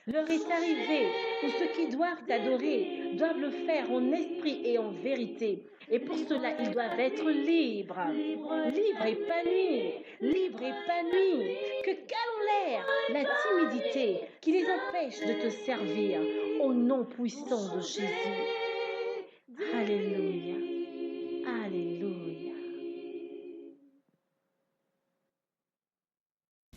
L'heure est arrivée où ceux qui doivent t'adorer doivent le faire en esprit et en vérité. Et pour cela, ils doivent être libres, libres, épanouis, libres, épanouis, que calme l'air, la timidité qui les empêche de te servir au nom puissant de Jésus. Alléluia, Alléluia.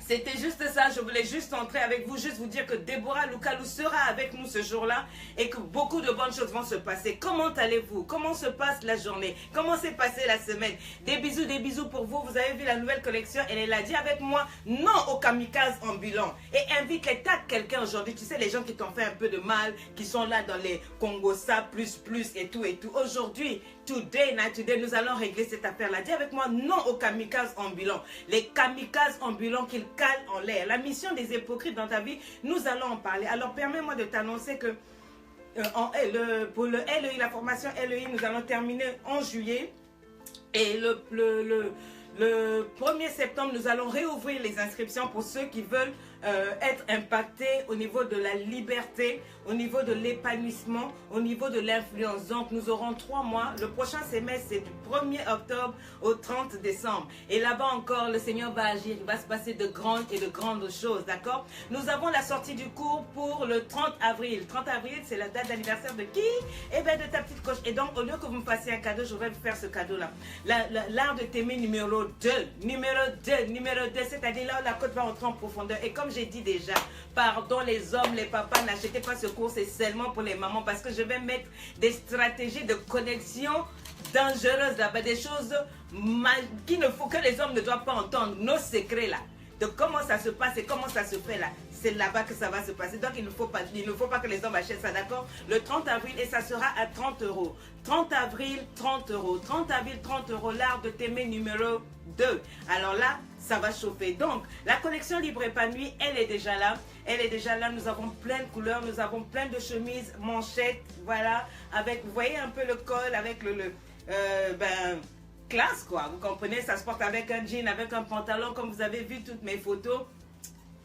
C'était juste ça, je voulais juste entrer avec vous, juste vous dire que Déborah Loukalou sera avec nous ce jour-là et que beaucoup de bonnes choses vont se passer. Comment allez-vous? Comment se passe la journée? Comment s'est passée la semaine? Des bisous pour vous. Vous avez vu la nouvelle collection, elle est là. Dis avec moi, non au kamikaze ambulant. Et invite les tas de quelqu'un aujourd'hui. Tu sais, les gens qui t'ont fait un peu de mal, qui sont là dans les Congosa, plus, et tout. Aujourd'hui, today, nous allons régler cette affaire-là. Dis avec moi, non au kamikaze ambulant. Les kamikazes ambulants qu'ils calent en l'air. La mission des hypocrites dans ta vie, nous allons en parler. Alors, permets-moi de t'annoncer que pour le LEI, la formation LEI, nous allons terminer en juillet. Et le 1er septembre, nous allons réouvrir les inscriptions pour ceux qui veulent être impactés au niveau de la liberté, au niveau de l'épanouissement, au niveau de l'influence. Donc, nous aurons 3 mois. Le prochain semestre, c'est du 1er octobre au 30 décembre. Et là-bas encore, le Seigneur va agir. Il va se passer de grandes choses, d'accord? Nous avons la sortie du cours pour le 30 avril. 30 avril, c'est la date d'anniversaire de qui? Eh bien, de ta petite coche. Et donc, au lieu que vous me fassiez un cadeau, je vais vous faire ce cadeau-là. L'art de t'aimer numéro 2. Numéro 2, c'est-à-dire là où la côte va entrer en profondeur. Et comme j'ai dit déjà, pardon les hommes, les papas, n'achetez pas ce cours, c'est seulement pour les mamans parce que je vais mettre des stratégies de connexion dangereuses là-bas, des choses que les hommes ne doivent pas entendre, nos secrets là, de comment ça se passe et comment ça se fait là. C'est là-bas que ça va se passer. Donc, il ne faut pas que les hommes achètent ça, d'accord? Le 30 avril, et ça sera à 30 euros. 30 avril, 30 euros. 30 avril, 30 euros. L'art de t'aimer numéro 2. Alors là, ça va chauffer. Donc, la collection Libre Épanouie, elle est déjà là. Elle est déjà là. Nous avons plein de couleurs. Nous avons plein de chemises, manchettes. Voilà. Avec, vous voyez un peu le col avec classe quoi. Vous comprenez? Ça se porte avec un jean, avec un pantalon. Comme vous avez vu toutes mes photos.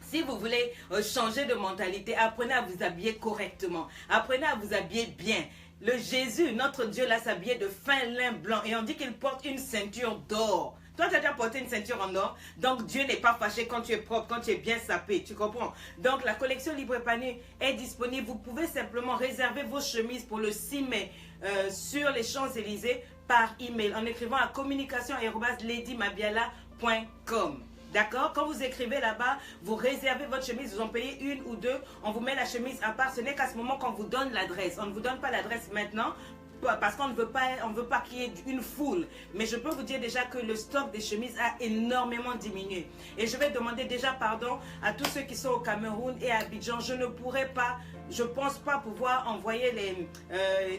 Si vous voulez changer de mentalité, apprenez à vous habiller correctement. Apprenez à vous habiller bien. Le Jésus, notre Dieu, là, s'habillait de fin lin blanc. Et on dit qu'il porte une ceinture d'or. Toi, tu as déjà porté une ceinture en or. Donc, Dieu n'est pas fâché quand tu es propre, quand tu es bien sapé. Tu comprends? Donc, la collection Libre Épanouie est disponible. Vous pouvez simplement réserver vos chemises pour le 6 mai sur les Champs-Élysées par email en écrivant à communication@ladymabiala.com. D'accord? Quand vous écrivez là-bas, vous réservez votre chemise, vous en payez une ou deux, on vous met la chemise à part. Ce n'est qu'à ce moment qu'on vous donne l'adresse. On ne vous donne pas l'adresse maintenant parce qu'on ne veut pas qu'il y ait une foule. Mais je peux vous dire déjà que le stock des chemises a énormément diminué. Et je vais demander déjà pardon à tous ceux qui sont au Cameroun et à Abidjan. Je ne pourrai pas, je ne pense pas pouvoir envoyer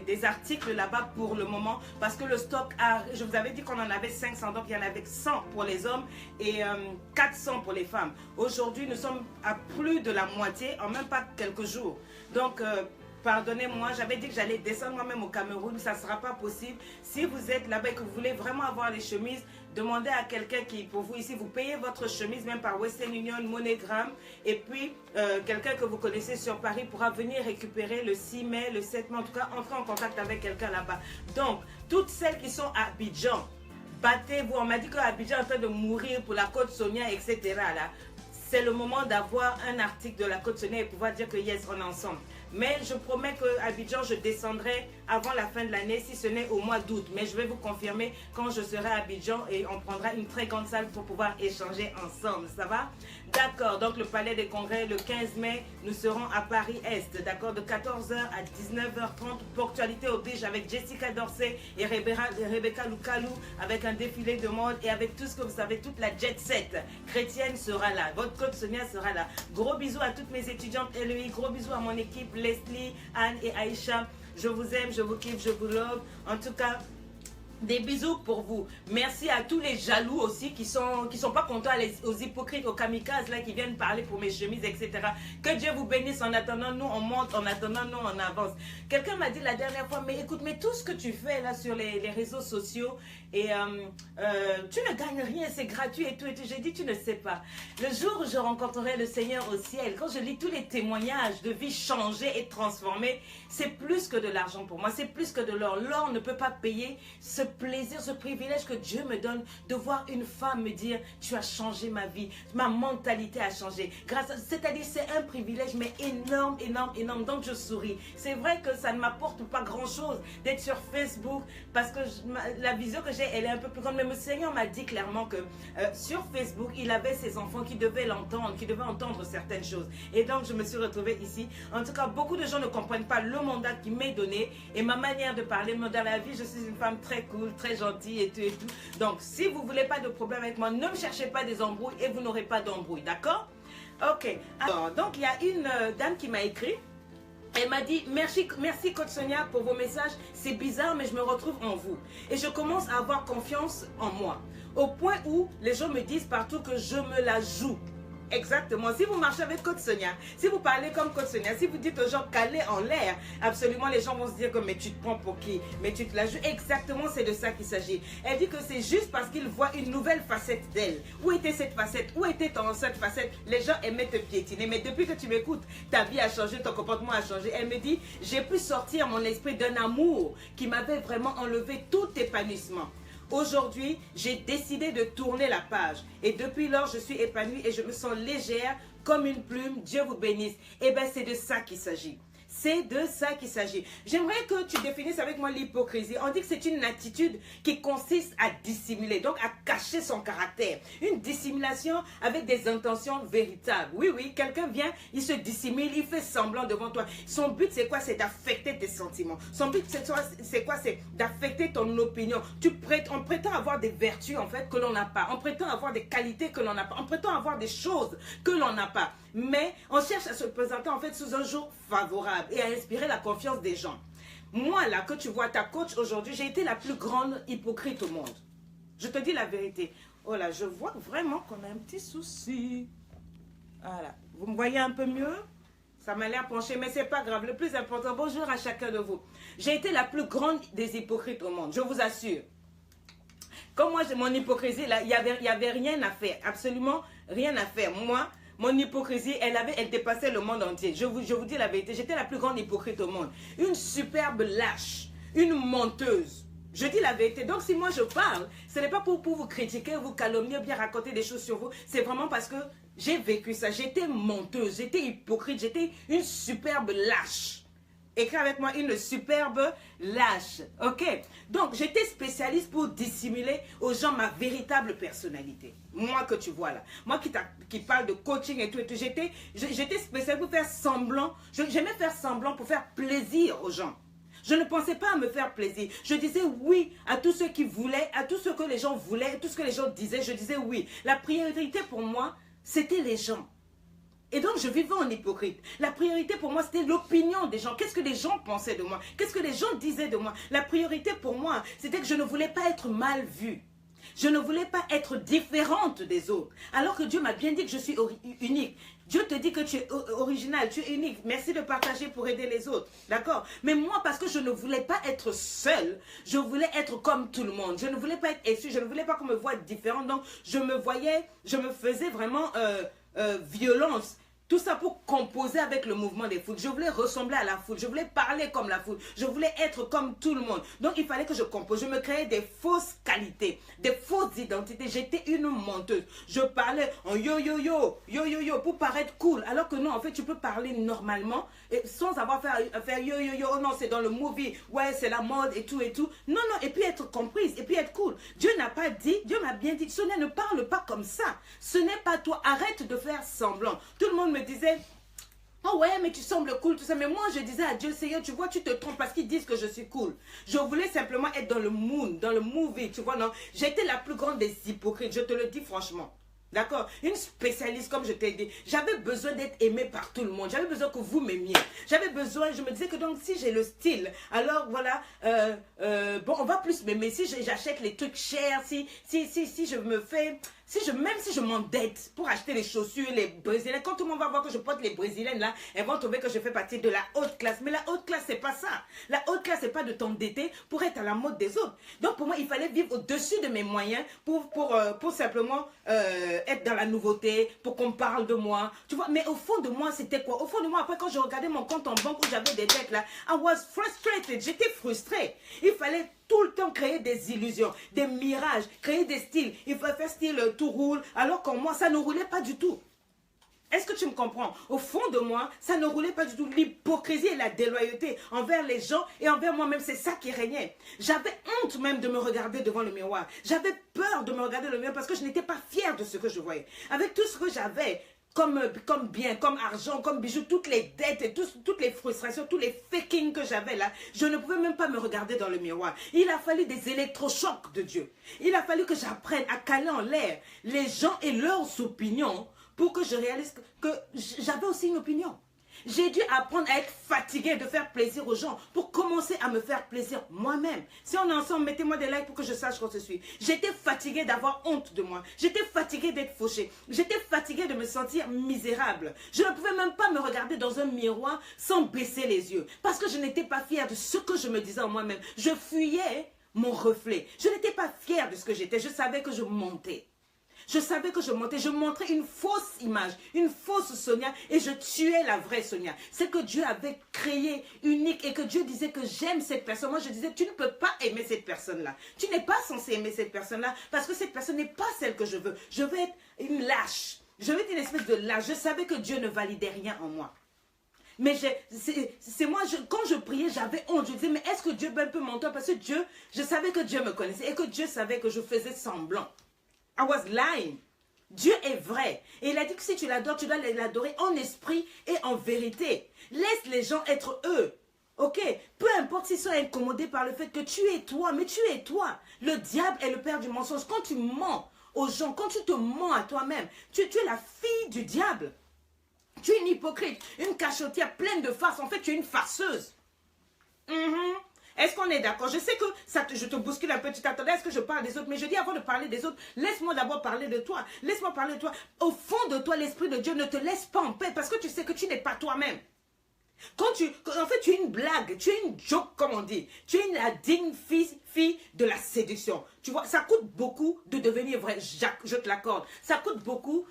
des articles là-bas pour le moment parce que le stock je vous avais dit qu'on en avait 500, donc il y en avait 100 pour les hommes et 400 pour les femmes. Aujourd'hui, nous sommes à plus de la moitié en même pas quelques jours. Donc, pardonnez-moi, j'avais dit que j'allais descendre moi-même au Cameroun, ça ne sera pas possible. Si vous êtes là-bas et que vous voulez vraiment avoir les chemises, demandez à quelqu'un qui, pour vous ici, vous payez votre chemise même par Western Union, MoneyGram, et puis quelqu'un que vous connaissez sur Paris pourra venir récupérer le 6 mai, le 7 mai, en tout cas, entrez en contact avec quelqu'un là-bas. Donc, toutes celles qui sont à Abidjan, battez-vous. On m'a dit qu'Abidjan est en train de mourir pour la Côte Sonia, etc. Là. C'est le moment d'avoir un article de la Côte Sonia et pouvoir dire que yes, on est ensemble. Mais je promets qu'à Abidjan, je descendrai avant la fin de l'année, si ce n'est au mois d'août. Mais je vais vous confirmer quand je serai à Abidjan et on prendra une très grande salle pour pouvoir échanger ensemble. Ça va? D'accord, donc le Palais des Congrès, le 15 mai, nous serons à Paris-Est. D'accord, de 14h à 19h30. Ponctualité oblige avec Jessica Dorsey et Rebecca Loukalou avec un défilé de mode et avec tout ce que vous savez, toute la jet set chrétienne sera là. Votre Côte Sonia sera là. Gros bisous à toutes mes étudiantes LEI. Gros bisous à mon équipe. Leslie, Anne et Aïcha, je vous aime, je vous kiffe, je vous love. En tout cas, Des bisous pour vous. Merci à tous les jaloux aussi qui sont pas contents, aux hypocrites, aux kamikazes là qui viennent parler pour mes chemises, etc. Que Dieu vous bénisse. En attendant, nous on monte, en attendant, nous on avance. Quelqu'un m'a dit la dernière fois, mais écoute, mais tout ce que tu fais là sur les réseaux sociaux et tu ne gagnes rien, c'est gratuit et tout. J'ai dit, tu ne sais pas. Le jour où je rencontrerai le Seigneur au ciel, quand je lis tous les témoignages de vie changée et transformée, c'est plus que de l'argent pour moi, c'est plus que de l'or. L'or ne peut pas payer ce plaisir, ce privilège que Dieu me donne de voir une femme me dire, tu as changé ma vie, ma mentalité a changé. C'est-à-dire, c'est un privilège, mais énorme, énorme, énorme. Donc, je souris. C'est vrai que ça ne m'apporte pas grand-chose d'être sur Facebook, parce que la vision que j'ai, elle est un peu plus grande. Mais le Seigneur m'a dit clairement que sur Facebook, il avait ses enfants qui devaient l'entendre, qui devaient entendre certaines choses. Et donc, je me suis retrouvée ici. En tout cas, beaucoup de gens ne comprennent pas le mandat qui m'est donné et ma manière de parler. Mais dans la vie, je suis une femme très cool, très gentille et tout et tout. Donc, si vous ne voulez pas de problème avec moi, ne me cherchez pas des embrouilles et vous n'aurez pas d'embrouille, d'accord? Ok. Alors, donc, il y a une dame qui m'a écrit. Elle m'a dit, merci Coach Sonia pour vos messages. C'est bizarre, mais je me retrouve en vous. Et je commence à avoir confiance en moi. Au point où les gens me disent partout que je me la joue. Exactement. Si vous marchez avec Coach Sonia, si vous parlez comme Coach Sonia, si vous dites aux gens calés en l'air, absolument les gens vont se dire que mais tu te prends pour qui? Mais tu te la joues. Exactement, c'est de ça qu'il s'agit. Elle dit que c'est juste parce qu'ils voient une nouvelle facette d'elle. Où était cette facette? Où était ton ancienne facette? Les gens aimaient te piétiner. Mais depuis que tu m'écoutes, ta vie a changé, ton comportement a changé. Elle me dit, j'ai pu sortir mon esprit d'un amour qui m'avait vraiment enlevé tout épanouissement. Aujourd'hui, j'ai décidé de tourner la page. Et depuis lors, je suis épanouie et je me sens légère comme une plume. Dieu vous bénisse. Eh bien, c'est de ça qu'il s'agit. C'est de ça qu'il s'agit. J'aimerais que tu définisses avec moi l'hypocrisie. On dit que c'est une attitude qui consiste à dissimuler, donc à cacher son caractère. Une dissimulation avec des intentions véritables. Oui, oui, quelqu'un vient, il se dissimule, il fait semblant devant toi. Son but, c'est quoi? C'est d'affecter tes sentiments. Son but, c'est quoi? C'est d'affecter ton opinion. On prétend avoir des vertus, en fait, que l'on n'a pas. On prétend avoir des qualités que l'on n'a pas. On prétend avoir des choses que l'on n'a pas. Mais on cherche à se présenter, en fait, sous un jour favorable et à inspirer la confiance des gens. Moi, là, que tu vois ta coach aujourd'hui, j'ai été la plus grande hypocrite au monde. Je te dis la vérité. Oh là, je vois vraiment qu'on a un petit souci. Voilà. Vous me voyez un peu mieux? Ça m'a l'air penché, mais c'est pas grave. Le plus important, bonjour à chacun de vous. J'ai été la plus grande des hypocrites au monde, je vous assure. Comme moi, j'ai mon hypocrisie, là, il y avait rien à faire. Absolument rien à faire. Moi, mon hypocrisie, elle dépassait le monde entier. Je vous dis la vérité, j'étais la plus grande hypocrite au monde. Une superbe lâche, une menteuse. Je dis la vérité. Donc si moi je parle, ce n'est pas pour vous critiquer, vous calomnier, bien raconter des choses sur vous. C'est vraiment parce que j'ai vécu ça. J'étais menteuse, j'étais hypocrite, j'étais une superbe lâche. Écris avec moi, une superbe lâche. Ok? Donc, j'étais spécialiste pour dissimuler aux gens ma véritable personnalité. Moi que tu vois là. Moi qui parle de coaching et tout. J'étais spécialiste pour faire semblant. J'aimais faire semblant pour faire plaisir aux gens. Je ne pensais pas à me faire plaisir. Je disais oui à tout ce qui voulait, à tout ce que les gens voulaient, tout ce que les gens disaient. Je disais oui. La priorité pour moi, c'était les gens. Et donc, je vivais en hypocrite. La priorité pour moi, c'était l'opinion des gens. Qu'est-ce que les gens pensaient de moi? Qu'est-ce que les gens disaient de moi? La priorité pour moi, c'était que je ne voulais pas être mal vue. Je ne voulais pas être différente des autres. Alors que Dieu m'a bien dit que je suis unique. Dieu te dit que tu es original, tu es unique. Merci de partager pour aider les autres. D'accord? Mais moi, parce que je ne voulais pas être seule, je voulais être comme tout le monde. Je ne voulais pas être issue, je ne voulais pas qu'on me voie différente. Donc, je me faisais vraiment violence. Tout ça pour composer avec le mouvement des foules. Je voulais ressembler à la foule. Je voulais parler comme la foule. Je voulais être comme tout le monde. Donc, il fallait que je compose. Je me créais des fausses qualités, des fausses identités. J'étais une menteuse. Je parlais en yo pour paraître cool. Alors que non, en fait, tu peux parler normalement et sans avoir à faire yo. Oh non, c'est dans le movie. Ouais, c'est la mode et tout et tout. Non, et puis être comprise et puis être cool. Dieu n'a pas dit, Dieu m'a bien dit, Sonia, ne parle pas comme ça. Ce n'est pas toi. Arrête de faire semblant. Tout le monde me disait, oh ouais, mais tu sembles cool, tout ça. Mais moi, je disais à Dieu, Seigneur, tu vois, tu te trompes parce qu'ils disent que je suis cool. Je voulais simplement être dans le mood, dans le movie, tu vois, non. J'étais la plus grande des hypocrites, je te le dis franchement. D'accord? Une spécialiste, comme je t'ai dit. J'avais besoin d'être aimée par tout le monde. J'avais besoin que vous m'aimiez. J'avais besoin, je me disais que donc si j'ai le style, alors voilà, bon, on va plus m'aimer. Si j'achète les trucs chers, si je me fais, même si je m'endette pour acheter les chaussures, les brésiliennes, quand tout le monde va voir que je porte les brésiliennes là, elles vont trouver que je fais partie de la haute classe. Mais la haute classe, c'est pas ça. La haute classe, c'est pas de t'endetter pour être à la mode des autres. Donc pour moi, il fallait vivre au-dessus de mes moyens pour simplement être dans la nouveauté, pour qu'on parle de moi. Tu vois, mais au fond de moi, c'était quoi? Au fond de moi, après quand je regardais mon compte en banque où j'avais des dettes là, I was frustrated. J'étais frustrée. Il fallait tout le temps créer des illusions, des mirages, créer des styles. Il fallait faire style tout roule, alors qu'en moi, ça ne roulait pas du tout. Est-ce que tu me comprends? Au fond de moi, ça ne roulait pas du tout. L'hypocrisie et la déloyauté envers les gens et envers moi-même, c'est ça qui régnait. J'avais honte même de me regarder devant le miroir. J'avais peur de me regarder dans le miroir parce que je n'étais pas fière de ce que je voyais. Avec tout ce que j'avais comme bien, comme argent, comme bijoux, toutes les dettes et toutes les frustrations, tous les fakings que j'avais là, je ne pouvais même pas me regarder dans le miroir. Il a fallu des électrochocs de Dieu. Il a fallu que j'apprenne à caler en l'air les gens et leurs opinions pour que je réalise que j'avais aussi une opinion. J'ai dû apprendre à être fatiguée de faire plaisir aux gens pour commencer à me faire plaisir moi-même. Si on est ensemble, mettez-moi des likes pour que je sache qu'on se suit. J'étais fatiguée d'avoir honte de moi. J'étais fatiguée d'être fauchée. J'étais fatiguée de me sentir misérable. Je ne pouvais même pas me regarder dans un miroir sans baisser les yeux. Parce que je n'étais pas fière de ce que je me disais en moi-même. Je fuyais mon reflet. Je n'étais pas fière de ce que j'étais. Je savais que je montais. Je savais que je montrais une fausse image, une fausse Sonia et je tuais la vraie Sonia. C'est que Dieu avait créé unique et que Dieu disait que j'aime cette personne. Moi je disais tu ne peux pas aimer cette personne-là. Tu n'es pas censé aimer cette personne-là parce que cette personne n'est pas celle que je veux. Je veux être une lâche. Je veux être une espèce de lâche. Je savais que Dieu ne validait rien en moi. Mais c'est moi, quand je priais, j'avais honte. Je disais, mais est-ce que Dieu peut mentir? Parce que Dieu, je savais que Dieu me connaissait et que Dieu savait que je faisais semblant. I was lying. Dieu est vrai. Et il a dit que si tu l'adores, tu dois l'adorer en esprit et en vérité. Laisse les gens être eux. Ok? Peu importe s'ils sont incommodés par le fait que tu es toi, mais tu es toi. Le diable est le père du mensonge. Quand tu mens aux gens, quand tu te mens à toi-même, tu es la fille du diable. Tu es une hypocrite, une cachotière pleine de farce. En fait, tu es une farceuse. Est-ce qu'on est d'accord? Je sais que je te bouscule un peu, tu t'attendais à ce que je parle des autres, mais je dis avant de parler des autres, laisse-moi d'abord parler de toi. Laisse-moi parler de toi. Au fond de toi, l'Esprit de Dieu ne te laisse pas en paix parce que tu sais que tu n'es pas toi-même. En fait, tu es une blague, tu es une joke, comme on dit. Tu es la digne fille de la séduction. Tu vois, ça coûte beaucoup de devenir vrai, je te l'accorde. Ça coûte beaucoup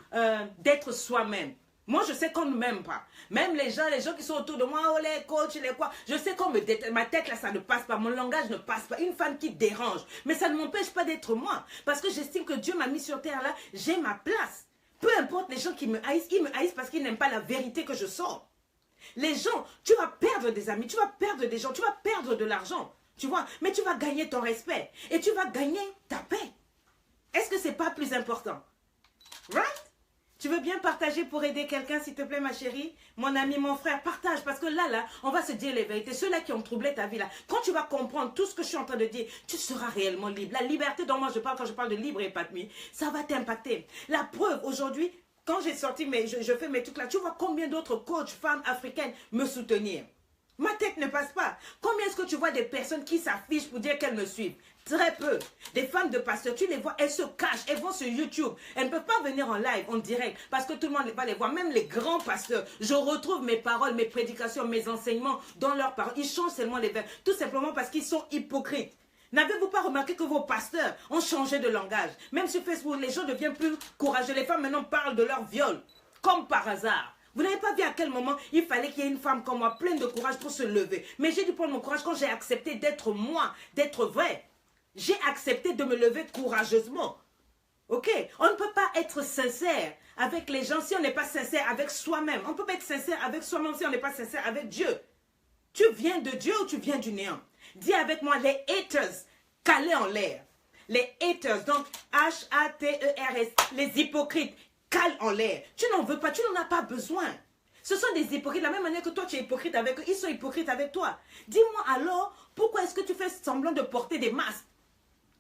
d'être soi-même. Moi, je sais qu'on ne m'aime pas. Même les gens qui sont autour de moi, oh les coachs, les quoi, je sais qu'on me déteste. Ma tête, là, ça ne passe pas. Mon langage ne passe pas. Une femme qui dérange. Mais ça ne m'empêche pas d'être moi. Parce que j'estime que Dieu m'a mis sur terre, là. J'ai ma place. Peu importe les gens qui me haïssent, ils me haïssent parce qu'ils n'aiment pas la vérité que je sors. Les gens, tu vas perdre des amis, tu vas perdre des gens, tu vas perdre de l'argent. Tu vois, mais tu vas gagner ton respect. Et tu vas gagner ta paix. Est-ce que c'est pas plus important? Right? Tu veux bien partager pour aider quelqu'un, s'il te plaît, ma chérie? Mon ami, mon frère, partage. Parce que là, on va se dire les vérités. Ceux-là qui ont troublé ta vie, là, quand tu vas comprendre tout ce que je suis en train de dire, tu seras réellement libre. La liberté dont moi je parle, quand je parle de libre et épanoui, ça va t'impacter. La preuve, aujourd'hui, quand j'ai sorti, je fais mes trucs là, tu vois combien d'autres coachs, femmes africaines me soutenir. Ma tête ne passe pas. Combien est-ce que tu vois des personnes qui s'affichent pour dire qu'elles me suivent? Très peu. Des femmes de pasteurs, tu les vois, elles se cachent, elles vont sur YouTube. Elles ne peuvent pas venir en live, en direct, parce que tout le monde va les voir. Même les grands pasteurs, je retrouve mes paroles, mes prédications, mes enseignements dans leurs paroles. Ils changent seulement les verbes, tout simplement parce qu'ils sont hypocrites. N'avez-vous pas remarqué que vos pasteurs ont changé de langage? Même sur Facebook, les gens deviennent plus courageux. Les femmes maintenant parlent de leur viol, comme par hasard. Vous n'avez pas vu à quel moment il fallait qu'il y ait une femme comme moi, pleine de courage pour se lever. Mais j'ai dû prendre mon courage quand j'ai accepté d'être moi, d'être vrai. J'ai accepté de me lever courageusement. Ok? On ne peut pas être sincère avec les gens si on n'est pas sincère avec soi-même. On ne peut pas être sincère avec soi-même si on n'est pas sincère avec Dieu. Tu viens de Dieu ou tu viens du néant? Dis avec moi, les haters, calés en l'air. Les haters, donc H-A-T-E-R-S, les hypocrites, calent en l'air. Tu n'en veux pas, tu n'en as pas besoin. Ce sont des hypocrites, de la même manière que toi tu es hypocrite avec eux, ils sont hypocrites avec toi. Dis-moi alors, pourquoi est-ce que tu fais semblant de porter des masques?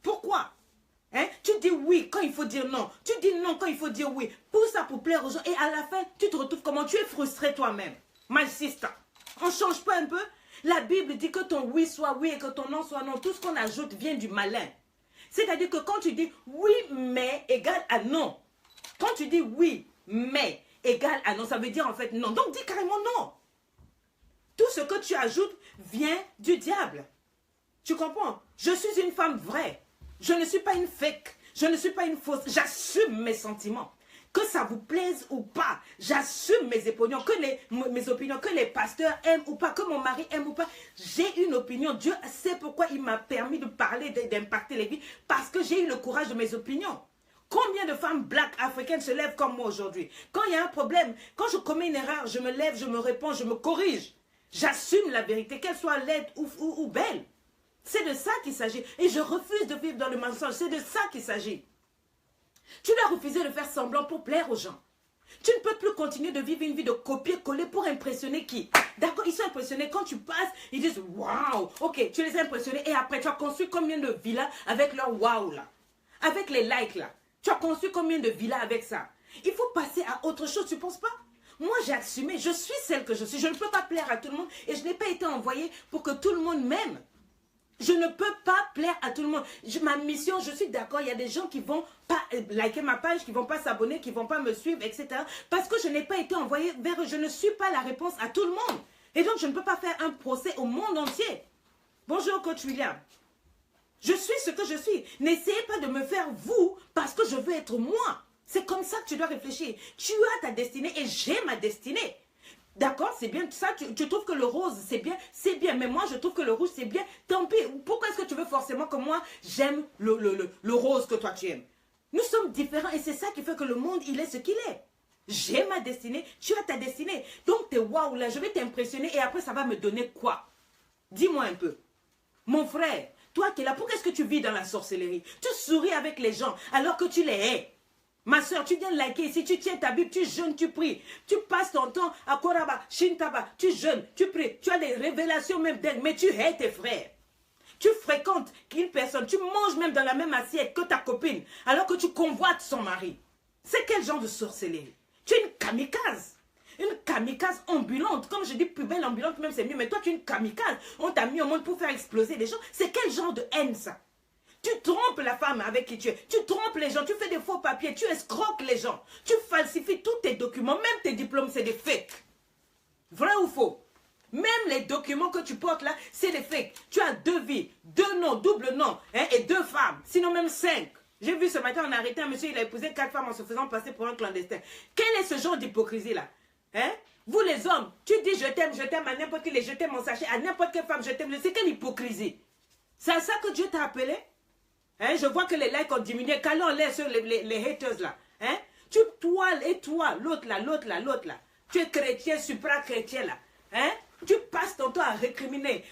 Pourquoi? Hein? Tu dis oui quand il faut dire non. Tu dis non quand il faut dire oui. Pour ça, pour plaire aux gens. Et à la fin, tu te retrouves comment? Tu es frustré toi-même. My sister. On ne change pas un peu? La Bible dit que ton oui soit oui et que ton non soit non. Tout ce qu'on ajoute vient du malin. C'est-à-dire que quand tu dis oui, mais égale à non. Quand tu dis oui, mais égale à non, ça veut dire en fait non. Donc dis carrément non. Tout ce que tu ajoutes vient du diable. Tu comprends? Je suis une femme vraie. Je ne suis pas une fake. Je ne suis pas une fausse. J'assume mes sentiments. Que ça vous plaise ou pas, j'assume mes opinions, mes opinions, que les pasteurs aiment ou pas, que mon mari aime ou pas. J'ai une opinion. Dieu sait pourquoi il m'a permis de parler, d'impacter les vies, parce que j'ai eu le courage de mes opinions. Combien de femmes black africaines se lèvent comme moi aujourd'hui? Quand il y a un problème, quand je commets une erreur, je me lève, je me réponds, je me corrige. J'assume la vérité, qu'elle soit laide ou belle. C'est de ça qu'il s'agit. Et je refuse de vivre dans le mensonge. C'est de ça qu'il s'agit. Tu dois refuser de faire semblant pour plaire aux gens. Tu ne peux plus continuer de vivre une vie de copier-coller pour impressionner qui? D'accord, ils sont impressionnés. Quand tu passes, ils disent « Waouh ». Ok, tu les as impressionnés et après, tu as construit combien de villas avec leur « Waouh » là? Avec les likes là. Tu as construit combien de villas avec ça? Il faut passer à autre chose, tu ne penses pas? Moi, j'ai assumé. Je suis celle que je suis. Je ne peux pas plaire à tout le monde et je n'ai pas été envoyée pour que tout le monde m'aime. Je ne peux pas plaire à tout le monde. Ma mission, je suis d'accord, il y a des gens qui ne vont pas liker ma page, qui ne vont pas s'abonner, qui ne vont pas me suivre, etc. Parce que je n'ai pas été envoyée vers eux. Je ne suis pas la réponse à tout le monde. Et donc, je ne peux pas faire un procès au monde entier. Bonjour, coach William. Je suis ce que je suis. N'essayez pas de me faire vous parce que je veux être moi. C'est comme ça que tu dois réfléchir. Tu as ta destinée et j'ai ma destinée. D'accord, c'est bien ça, tu trouves que le rose c'est bien, mais moi je trouve que le rouge c'est bien, tant pis. Pourquoi est-ce que tu veux forcément que moi j'aime le rose que toi tu aimes? Nous sommes différents et c'est ça qui fait que le monde il est ce qu'il est. J'ai ma destinée, tu as ta destinée. Donc t'es waouh là, je vais t'impressionner et après ça va me donner quoi? Dis-moi un peu. Mon frère, toi qui es là, pourquoi est-ce que tu vis dans la sorcellerie? Tu souris avec les gens alors que tu les hais. Ma soeur, tu viens de liker ici, tu tiens ta Bible, tu jeûnes, tu pries. Tu passes ton temps à Koraba, Shintaba, tu jeûnes, tu pries. Tu as des révélations même d'elle, mais tu hais tes frères. Tu fréquentes une personne, tu manges même dans la même assiette que ta copine, alors que tu convoites son mari. C'est quel genre de sorcellerie? Tu es une kamikaze. Une kamikaze ambulante. Comme je dis, plus belle ambulante, même c'est mieux. Mais toi, tu es une kamikaze. On t'a mis au monde pour faire exploser les gens. C'est quel genre de haine, ça? Tu trompes la femme avec qui tu es. Tu trompes les gens. Tu fais des faux papiers. Tu escroques les gens. Tu falsifies tous tes documents. Même tes diplômes, c'est des fakes. Vrai ou faux? Même les documents que tu portes là, c'est des fakes. Tu as 2 vies, 2 noms, double nom, hein, et 2 femmes. Sinon même 5. J'ai vu ce matin, on a arrêté un monsieur, il a épousé 4 femmes en se faisant passer pour un clandestin. Quel est ce genre d'hypocrisie là? Hein? Vous les hommes, tu dis je t'aime à n'importe qui, je t'aime mon sachet, à n'importe quelle femme, je t'aime. C'est quelle hypocrisie? C'est à ça que Dieu t'a appelé? Hein, je vois que les likes ont diminué. Qu'allons l'air sur les haters là. Hein? Toi et toi, l'autre là. Tu es chrétien, supra-chrétien là. Hein? Tu passes ton temps à récriminer,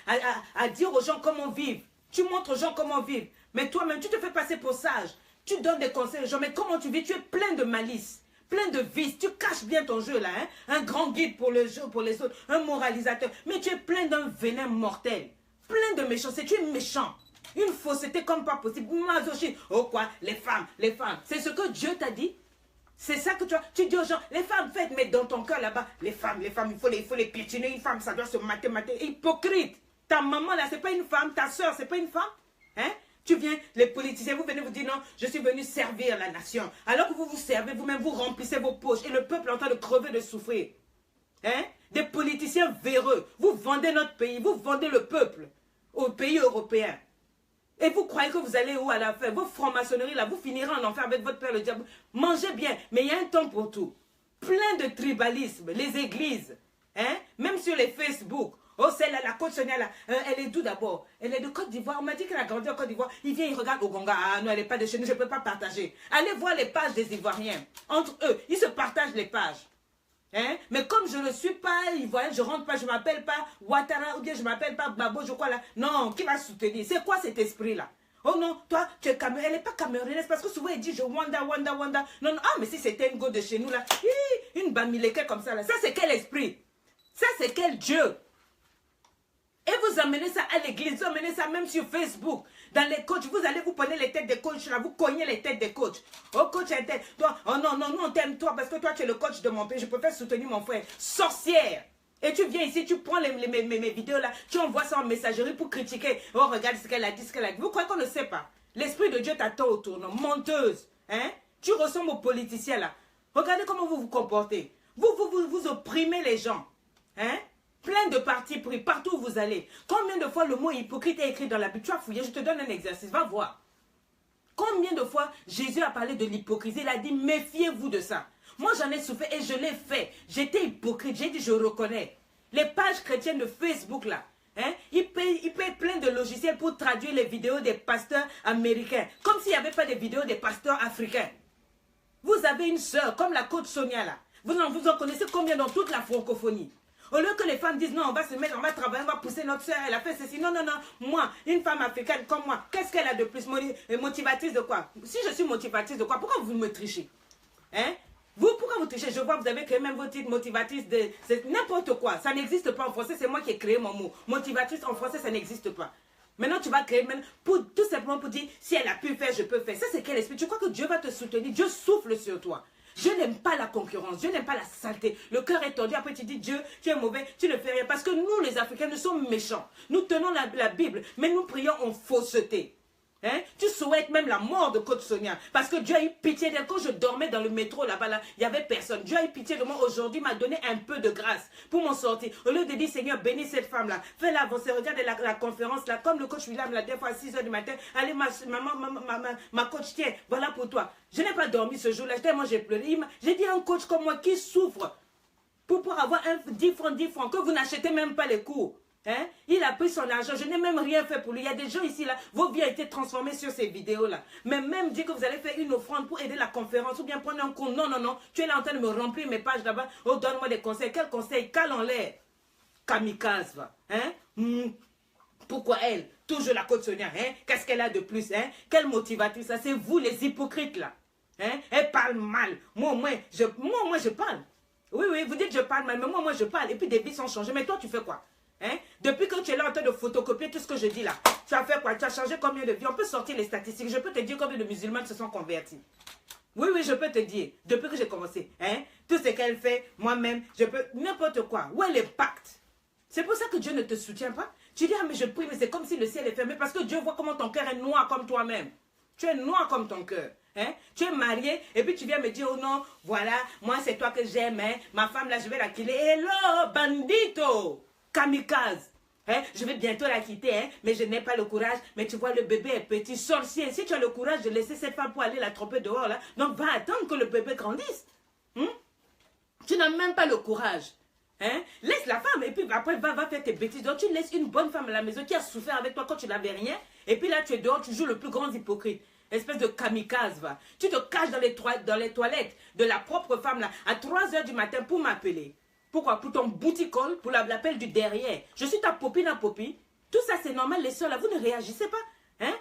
à dire aux gens comment vivre. Tu montres aux gens comment vivre. Mais toi-même, tu te fais passer pour sage. Tu donnes des conseils aux gens. Mais comment tu vis? Tu es plein de malice, plein de vices. Tu caches bien ton jeu là. Hein? Un grand guide pour le jeu, pour les autres. Un moralisateur. Mais tu es plein d'un venin mortel. Plein de méchanceté. Tu es méchant. Une fausseté comme pas possible. Masochiste. Oh quoi? Les femmes. C'est ce que Dieu t'a dit. C'est ça que tu dis aux gens. Les femmes, faites, mais dans ton cœur là-bas. Les femmes, il faut les piétiner. Une femme, ça doit se mater. Hypocrite. Ta maman là, c'est pas une femme. Ta soeur, c'est pas une femme. Hein? Tu viens, les politiciens, vous venez vous dire non, je suis venu servir la nation. Alors que vous vous servez, vous-même, vous remplissez vos poches. Et le peuple est en train de crever, de souffrir. Hein? Des politiciens véreux. Vous vendez notre pays. Vous vendez le peuple aux pays européens. Et vous croyez que vous allez où à la fin? Vos francs-maçonneries là, vous finirez en enfer avec votre père le diable. Mangez bien, mais il y a un temps pour tout. Plein de tribalisme, les églises, hein? Même sur les Facebook. Oh, celle-là, la coach Sonia là, elle est d'où d'abord? Elle est de Côte d'Ivoire. On m'a dit qu'elle a grandi en Côte d'Ivoire. Il vient, il regarde Ogonga. Ah non, elle n'est pas de chez nous, je ne peux pas partager. Allez voir les pages des Ivoiriens. Entre eux, ils se partagent les pages. Hein? Mais comme je ne suis pas ivoirien, je ne rentre pas, je ne m'appelle pas Ouattara ou bien je ne m'appelle pas Babo, je crois là. Non, qui va soutenir? C'est quoi cet esprit-là? Oh non, toi, tu es camerounaise. Elle n'est pas camerounaise parce que souvent elle dit je Wanda. Non, ah, mais si c'était une go de chez nous là, une bamileke comme ça là, ça c'est quel esprit? Ça c'est quel Dieu? Et vous amenez ça à l'église, vous amenez ça même sur Facebook. Dans les coachs, vous allez vous prenez les têtes des coachs, là, vous cognez les têtes des coachs. Oh coach, toi, oh non, non, non, on t'aime toi, parce que toi, tu es le coach de mon pays, je préfère soutenir mon frère. Sorcière! Et tu viens ici, tu prends mes vidéos là, tu envoies ça en messagerie pour critiquer. Oh, regarde ce qu'elle a dit, ce qu'elle a dit. Vous croyez qu'on ne sait pas? L'Esprit de Dieu t'attend au tournant. Menteuse. Hein? Tu ressembles aux politiciens là. Regardez comment vous vous comportez. Vous opprimez les gens. Hein? Plein de partis pris, partout où vous allez. Combien de fois le mot hypocrite est écrit dans la Bible? Tu as fouillé, je te donne un exercice, va voir. Combien de fois Jésus a parlé de l'hypocrisie? Il a dit, méfiez-vous de ça. Moi, j'en ai souffert et je l'ai fait. J'étais hypocrite, j'ai dit, je reconnais. Les pages chrétiennes de Facebook, là, hein, ils payent plein de logiciels pour traduire les vidéos des pasteurs américains. Comme s'il n'y avait pas de vidéos des pasteurs africains. Vous avez une sœur, comme la coach Sonia, là. Vous en connaissez combien dans toute la francophonie? Au lieu que les femmes disent, non, on va se mettre, on va travailler, on va pousser notre soeur, elle a fait ceci. Non, non, non, moi, une femme africaine comme moi, qu'est-ce qu'elle a de plus? Motivatrice de quoi? Si je suis motivatrice de quoi, pourquoi vous me trichez? Hein? Vous, pourquoi vous trichez? Je vois, vous avez créé même votre titre motivatrice de... C'est n'importe quoi. Ça n'existe pas en français, c'est moi qui ai créé mon mot. Motivatrice en français, ça n'existe pas. Maintenant, tu vas créer même, tout simplement pour dire, si elle a pu faire, je peux faire. Ça, c'est quel esprit? Tu crois que Dieu va te soutenir? Dieu souffle sur toi. Je n'aime pas la concurrence, je n'aime pas la saleté. Le cœur est tordu, après tu dis Dieu, tu es mauvais, tu ne fais rien. Parce que nous, les Africains, nous sommes méchants. Nous tenons la Bible, mais nous prions en fausseté. Hein? Tu souhaites même la mort de Coach Sonia. Parce que Dieu a eu pitié d'elle. Quand je dormais dans le métro là-bas, là, il n'y avait personne. Dieu a eu pitié de moi aujourd'hui, m'a donné un peu de grâce pour m'en sortir. Au lieu de dire, Seigneur, bénis cette femme-là. Fais-la avancer. Regarde la conférence là. Comme le coach William l'a dit fois à 6 h du matin. Allez, ma coach, tiens, voilà pour toi. Je n'ai pas dormi ce jour-là. Moi, j'ai pleuré. J'ai dit à un coach comme moi qui souffre pour avoir 10 francs, que vous n'achetez même pas les cours. Hein? Il a pris son argent, je n'ai même rien fait pour lui. Il y a des gens ici, là, vos vies ont été transformées sur ces vidéos-là. Mais même dire que vous allez faire une offrande pour aider la conférence ou bien prendre un cours. Non, non, non. Tu es là en train de me remplir mes pages là-bas. Oh, donne-moi des conseils. Quels conseils? Cale en l'air. Kamikaze, va. Hein? Pourquoi elle? Toujours la Côte Sonia. Hein? Qu'est-ce qu'elle a de plus? Hein? Quelle motivatrice? Ça, c'est vous, les hypocrites, là. Hein? Elle parle mal. Moi, je parle. Oui, oui, vous dites je parle mal, mais moi, je parle. Et puis des vies sont changées. Mais toi, tu fais quoi? Hein? Depuis que tu es là en train de photocopier tout ce que je dis là, tu as fait quoi? Tu as changé combien de vies? On peut sortir les statistiques. Je peux te dire combien de musulmans se sont convertis. Oui, oui, je peux te dire. Depuis que j'ai commencé. Hein? Tout ce qu'elle fait, moi-même, je peux... N'importe quoi. Où est l'impact? C'est pour ça que Dieu ne te soutient pas. Tu dis, ah mais je prie, mais c'est comme si le ciel est fermé. Parce que Dieu voit comment ton cœur est noir comme toi-même. Tu es noir comme ton cœur. Hein? Tu es marié et puis tu viens me dire, oh non, voilà, moi c'est toi que j'aime. Hein? Ma femme là, je vais la quitter. Hello, bandito! Kamikaze. Hein? Je vais bientôt la quitter, hein? Mais je n'ai pas le courage. Mais tu vois, le bébé est petit, sorcier. Si tu as le courage de laisser cette femme pour aller la tromper dehors, là, donc va attendre que le bébé grandisse. Tu n'as même pas le courage. Hein? Laisse la femme et puis après va faire tes bêtises. Donc tu laisses une bonne femme à la maison qui a souffert avec toi quand tu n'avais rien. Et puis là, tu es dehors, tu joues le plus grand hypocrite. Espèce de kamikaze, va. Tu te caches dans les toilettes de la propre femme, là, à 3 h du matin pour m'appeler. Pourquoi? Pour ton bouticole, pour l'appel du derrière. Je suis ta popine à popine. Tout ça, c'est normal, les soeurs, là, vous ne réagissez pas. Hein?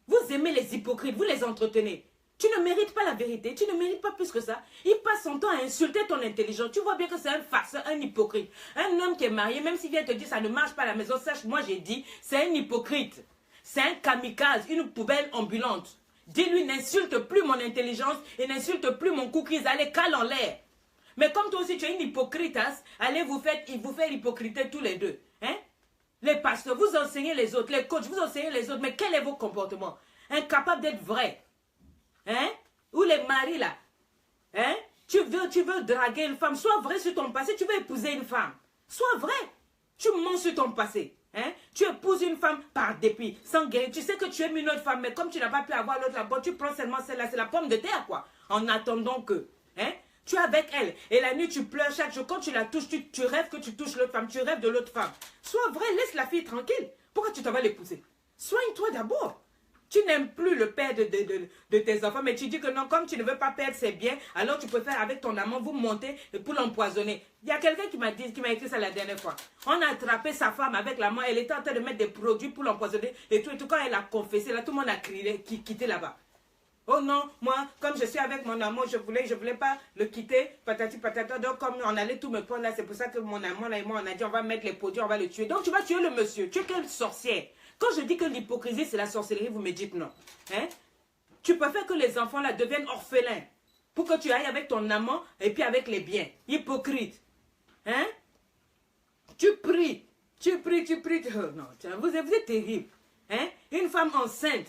Vous aimez les hypocrites, vous les entretenez. Tu ne mérites pas la vérité, tu ne mérites pas plus que ça. Il passe son temps à insulter ton intelligence. Tu vois bien que c'est un farceur, un hypocrite. Un homme qui est marié, même s'il vient te dire ça ne marche pas à la maison, sache, moi j'ai dit, c'est un hypocrite. C'est un kamikaze, une poubelle ambulante. Dis-lui, n'insulte plus mon intelligence et n'insulte plus mon cookies. Allez, cale en l'air. Mais comme toi aussi tu es une hypocrite, allez vous faire hypocriter tous les deux. Hein? Les pasteurs, vous enseignez les autres, les coachs, vous enseignez les autres, mais quel est vos comportements? Incapables d'être vrais. Hein? Ou les maris là. Hein? Tu veux draguer une femme, sois vrai sur ton passé, tu veux épouser une femme. Sois vrai. Tu mens sur ton passé. Hein? Tu épouses une femme par dépit, sans guérir. Tu sais que tu aimes une autre femme, mais comme tu n'as pas pu avoir l'autre là-bas, tu prends seulement celle-là, c'est la pomme de terre quoi. En attendant que. Hein? Tu es avec elle. Et la nuit, tu pleures chaque jour. Quand tu la touches, tu rêves que tu touches l'autre femme. Tu rêves de l'autre femme. Sois vrai, laisse la fille tranquille. Pourquoi tu t'en vas l'épouser? Soigne-toi d'abord. Tu n'aimes plus le père de tes enfants, mais tu dis que non, comme tu ne veux pas perdre ses biens, alors tu préfères avec ton amant vous monter pour l'empoisonner. Il y a quelqu'un qui m'a écrit ça la dernière fois. On a attrapé sa femme avec l'amant, elle était en train de mettre des produits pour l'empoisonner. Et tout, quand elle a confessé, là, tout le monde a crié, quitté là-bas. Oh non, moi, comme je suis avec mon amour, je voulais pas le quitter, patati patata. Donc, comme on allait tout me prendre là, c'est pour ça que mon amour là et moi, on a dit, on va mettre les produits, on va le tuer. Donc, tu vas tuer le monsieur. Tu es quelle sorcière? Quand je dis que l'hypocrisie, c'est la sorcellerie, vous me dites non. Hein? Tu peux faire que les enfants là deviennent orphelins pour que tu ailles avec ton amant et puis avec les biens. Hypocrite. Hein? Tu pries. Oh, non, vous êtes terrible. Hein? Une femme enceinte.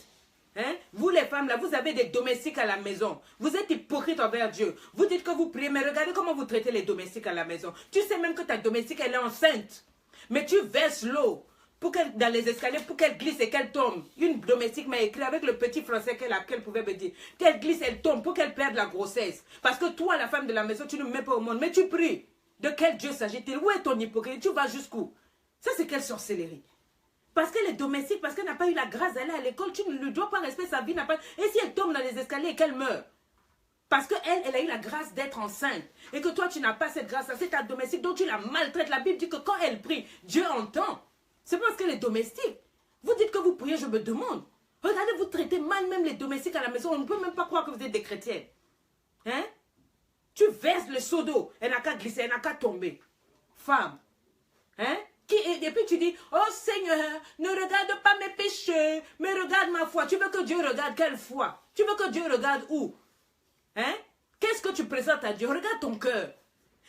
Hein? Vous les femmes là, vous avez des domestiques à la maison. Vous êtes hypocrite envers Dieu. Vous dites que vous priez, mais regardez comment vous traitez les domestiques à la maison. Tu sais même que ta domestique, elle est enceinte. Mais tu verses l'eau dans les escaliers pour qu'elle glisse et qu'elle tombe. Une domestique m'a écrit avec le petit français qu'elle pouvait me dire. Qu'elle glisse, elle tombe pour qu'elle perde la grossesse. Parce que toi, la femme de la maison, tu ne me mets pas au monde. Mais tu pries. De quel Dieu s'agit-il? Où est ton hypocrisie? Tu vas jusqu'où? Ça, c'est quelle sorcellerie? Parce qu'elle est domestique, parce qu'elle n'a pas eu la grâce d'aller à l'école, tu ne lui dois pas respecter sa vie. Et si elle tombe dans les escaliers et qu'elle meurt? Parce qu'elle, elle a eu la grâce d'être enceinte. Et que toi, tu n'as pas cette grâce-là. C'est ta domestique dont tu la maltraites. La Bible dit que quand elle prie, Dieu entend. C'est parce qu'elle est domestique. Vous dites que vous priez, je me demande. Regardez, vous traitez mal même les domestiques à la maison. On ne peut même pas croire que vous êtes des chrétiennes. Hein? Tu verses le seau d'eau. Elle n'a qu'à glisser, elle n'a qu'à tomber. Femme. Hein? Et puis tu dis, oh Seigneur, ne regarde pas mes péchés, mais regarde ma foi. Tu veux que Dieu regarde quelle foi? Tu veux que Dieu regarde où? Hein? Qu'est-ce que tu présentes à Dieu? Regarde ton cœur.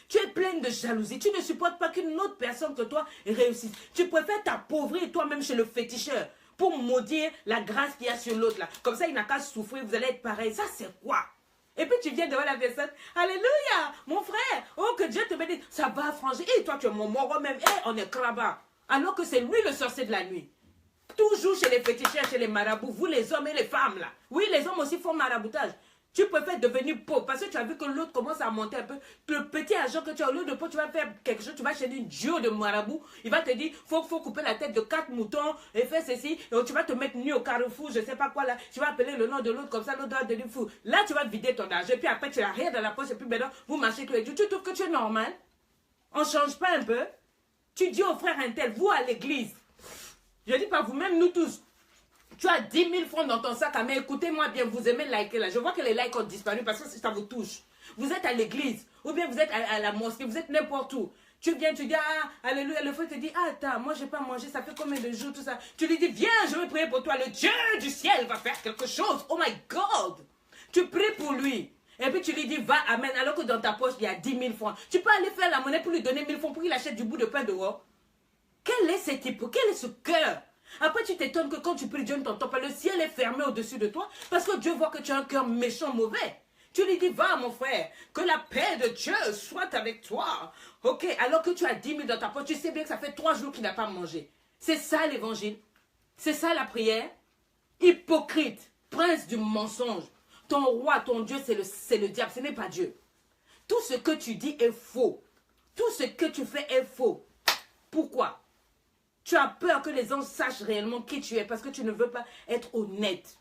Tu es pleine de jalousie. Tu ne supportes pas qu'une autre personne que toi réussisse. Tu préfères t'appauvrir toi-même chez le féticheur pour maudire la grâce qu'il y a sur l'autre là. Comme ça, il n'a qu'à souffrir, vous allez être pareil. Ça, c'est quoi? Et puis tu viens devant la personne. Alléluia, mon frère. Oh, que Dieu te bénisse. Ça va, frangé. Et toi, tu es mon moro même. Et on est craba. Alors que c'est lui le sorcier de la nuit. Toujours chez les féticheurs, chez les marabouts. Vous, les hommes et les femmes, là. Oui, les hommes aussi font maraboutage. Tu préfères devenir pauvre parce que tu as vu que l'autre commence à monter un peu. Le petit argent que tu as, au lieu de pauvre, tu vas faire quelque chose. Tu vas chez un duo de marabouts. Il va te dire, faut couper la tête de 4 moutons et faire ceci. Et tu vas te mettre nu au carrefour, je sais pas quoi là. Tu vas appeler le nom de l'autre comme ça, l'autre va devenir fou. Là, tu vas vider ton argent. Et puis après, tu n'as rien dans la poche. Et puis maintenant, vous marchez tous les jours. Tu trouves que tu es normal? On ne change pas un peu? Tu dis au frère un tel, vous à l'église. Je dis pas vous-même, nous tous. Tu as 10 000 francs dans ton sac à main. Écoutez-moi bien, vous aimez liker là. Je vois que les likes ont disparu parce que ça vous touche. Vous êtes à l'église ou bien vous êtes à la mosquée, vous êtes n'importe où. Tu viens, tu dis, ah, alléluia. Le frère te dit, ah, attends, moi, je n'ai pas mangé, ça fait combien de jours, tout ça. Tu lui dis, viens, je vais prier pour toi. Le Dieu du ciel va faire quelque chose. Oh my God. Tu pries pour lui. Et puis tu lui dis, va, amen. Alors que dans ta poche, il y a 10 000 francs. Tu peux aller faire la monnaie pour lui donner 1000 francs pour qu'il achète du bout de pain dehors. Quel est ce type? Quel est ce cœur? Après, tu t'étonnes que quand tu pries, Dieu ne t'entend pas. Le ciel est fermé au-dessus de toi parce que Dieu voit que tu as un cœur méchant, mauvais. Tu lui dis, va mon frère, que la paix de Dieu soit avec toi. Ok, alors que tu as 10 000 dans ta poche, tu sais bien que ça fait 3 jours qu'il n'a pas mangé. C'est ça l'évangile. C'est ça la prière. Hypocrite, prince du mensonge. Ton roi, ton Dieu, c'est le diable, ce n'est pas Dieu. Tout ce que tu dis est faux. Tout ce que tu fais est faux. Pourquoi? Tu as peur que les gens sachent réellement qui tu es parce que tu ne veux pas être honnête.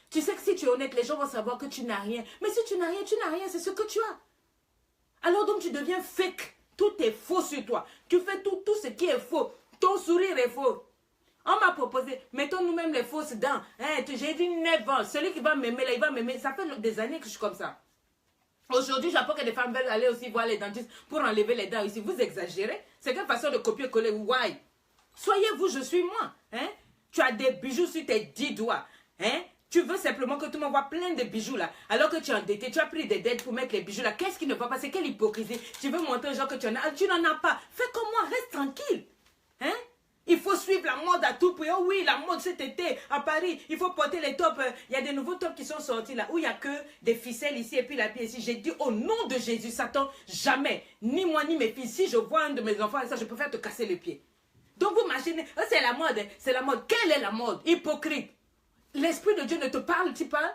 Tu sais que si tu es honnête, les gens vont savoir que tu n'as rien. Mais si tu n'as rien, c'est ce que tu as. Alors donc tu deviens fake. Tout est faux sur toi. Tu fais tout ce qui est faux. Ton sourire est faux. On m'a proposé, mettons nous-mêmes les fausses dents. Hein, j'ai dit 9 ans. Celui qui va m'aimer là, il va m'aimer. Ça fait des années que je suis comme ça. Aujourd'hui, j'apprends que des femmes veulent aller aussi voir les dentistes pour enlever les dents ici. Vous exagérez? C'est quelle façon de copier-coller? Why? Soyez vous, je suis moi. Hein? Tu as des bijoux sur tes 10 doigts. Hein? Tu veux simplement que tout le monde voit plein de bijoux là. Alors que tu es endetté, tu as pris des dettes pour mettre les bijoux là. Qu'est-ce qui ne va pas? C'est quelle hypocrisie? Tu veux montrer aux gens que tu en as. Tu n'en as pas. Fais comme moi, reste tranquille. Hein? Il faut suivre la mode à tout prix. Oh oui, la mode cet été à Paris. Il faut porter les tops. Il y a des nouveaux tops qui sont sortis là. Où il n'y a que des ficelles ici et puis la pied ici. J'ai dit au nom de Jésus, Satan, jamais. Ni moi ni mes filles. Si je vois un de mes enfants et ça, je préfère te casser les pieds. Donc vous imaginez, oh, c'est la mode, c'est la mode. Quelle est la mode? Hypocrite. L'Esprit de Dieu ne te parle-t-il pas?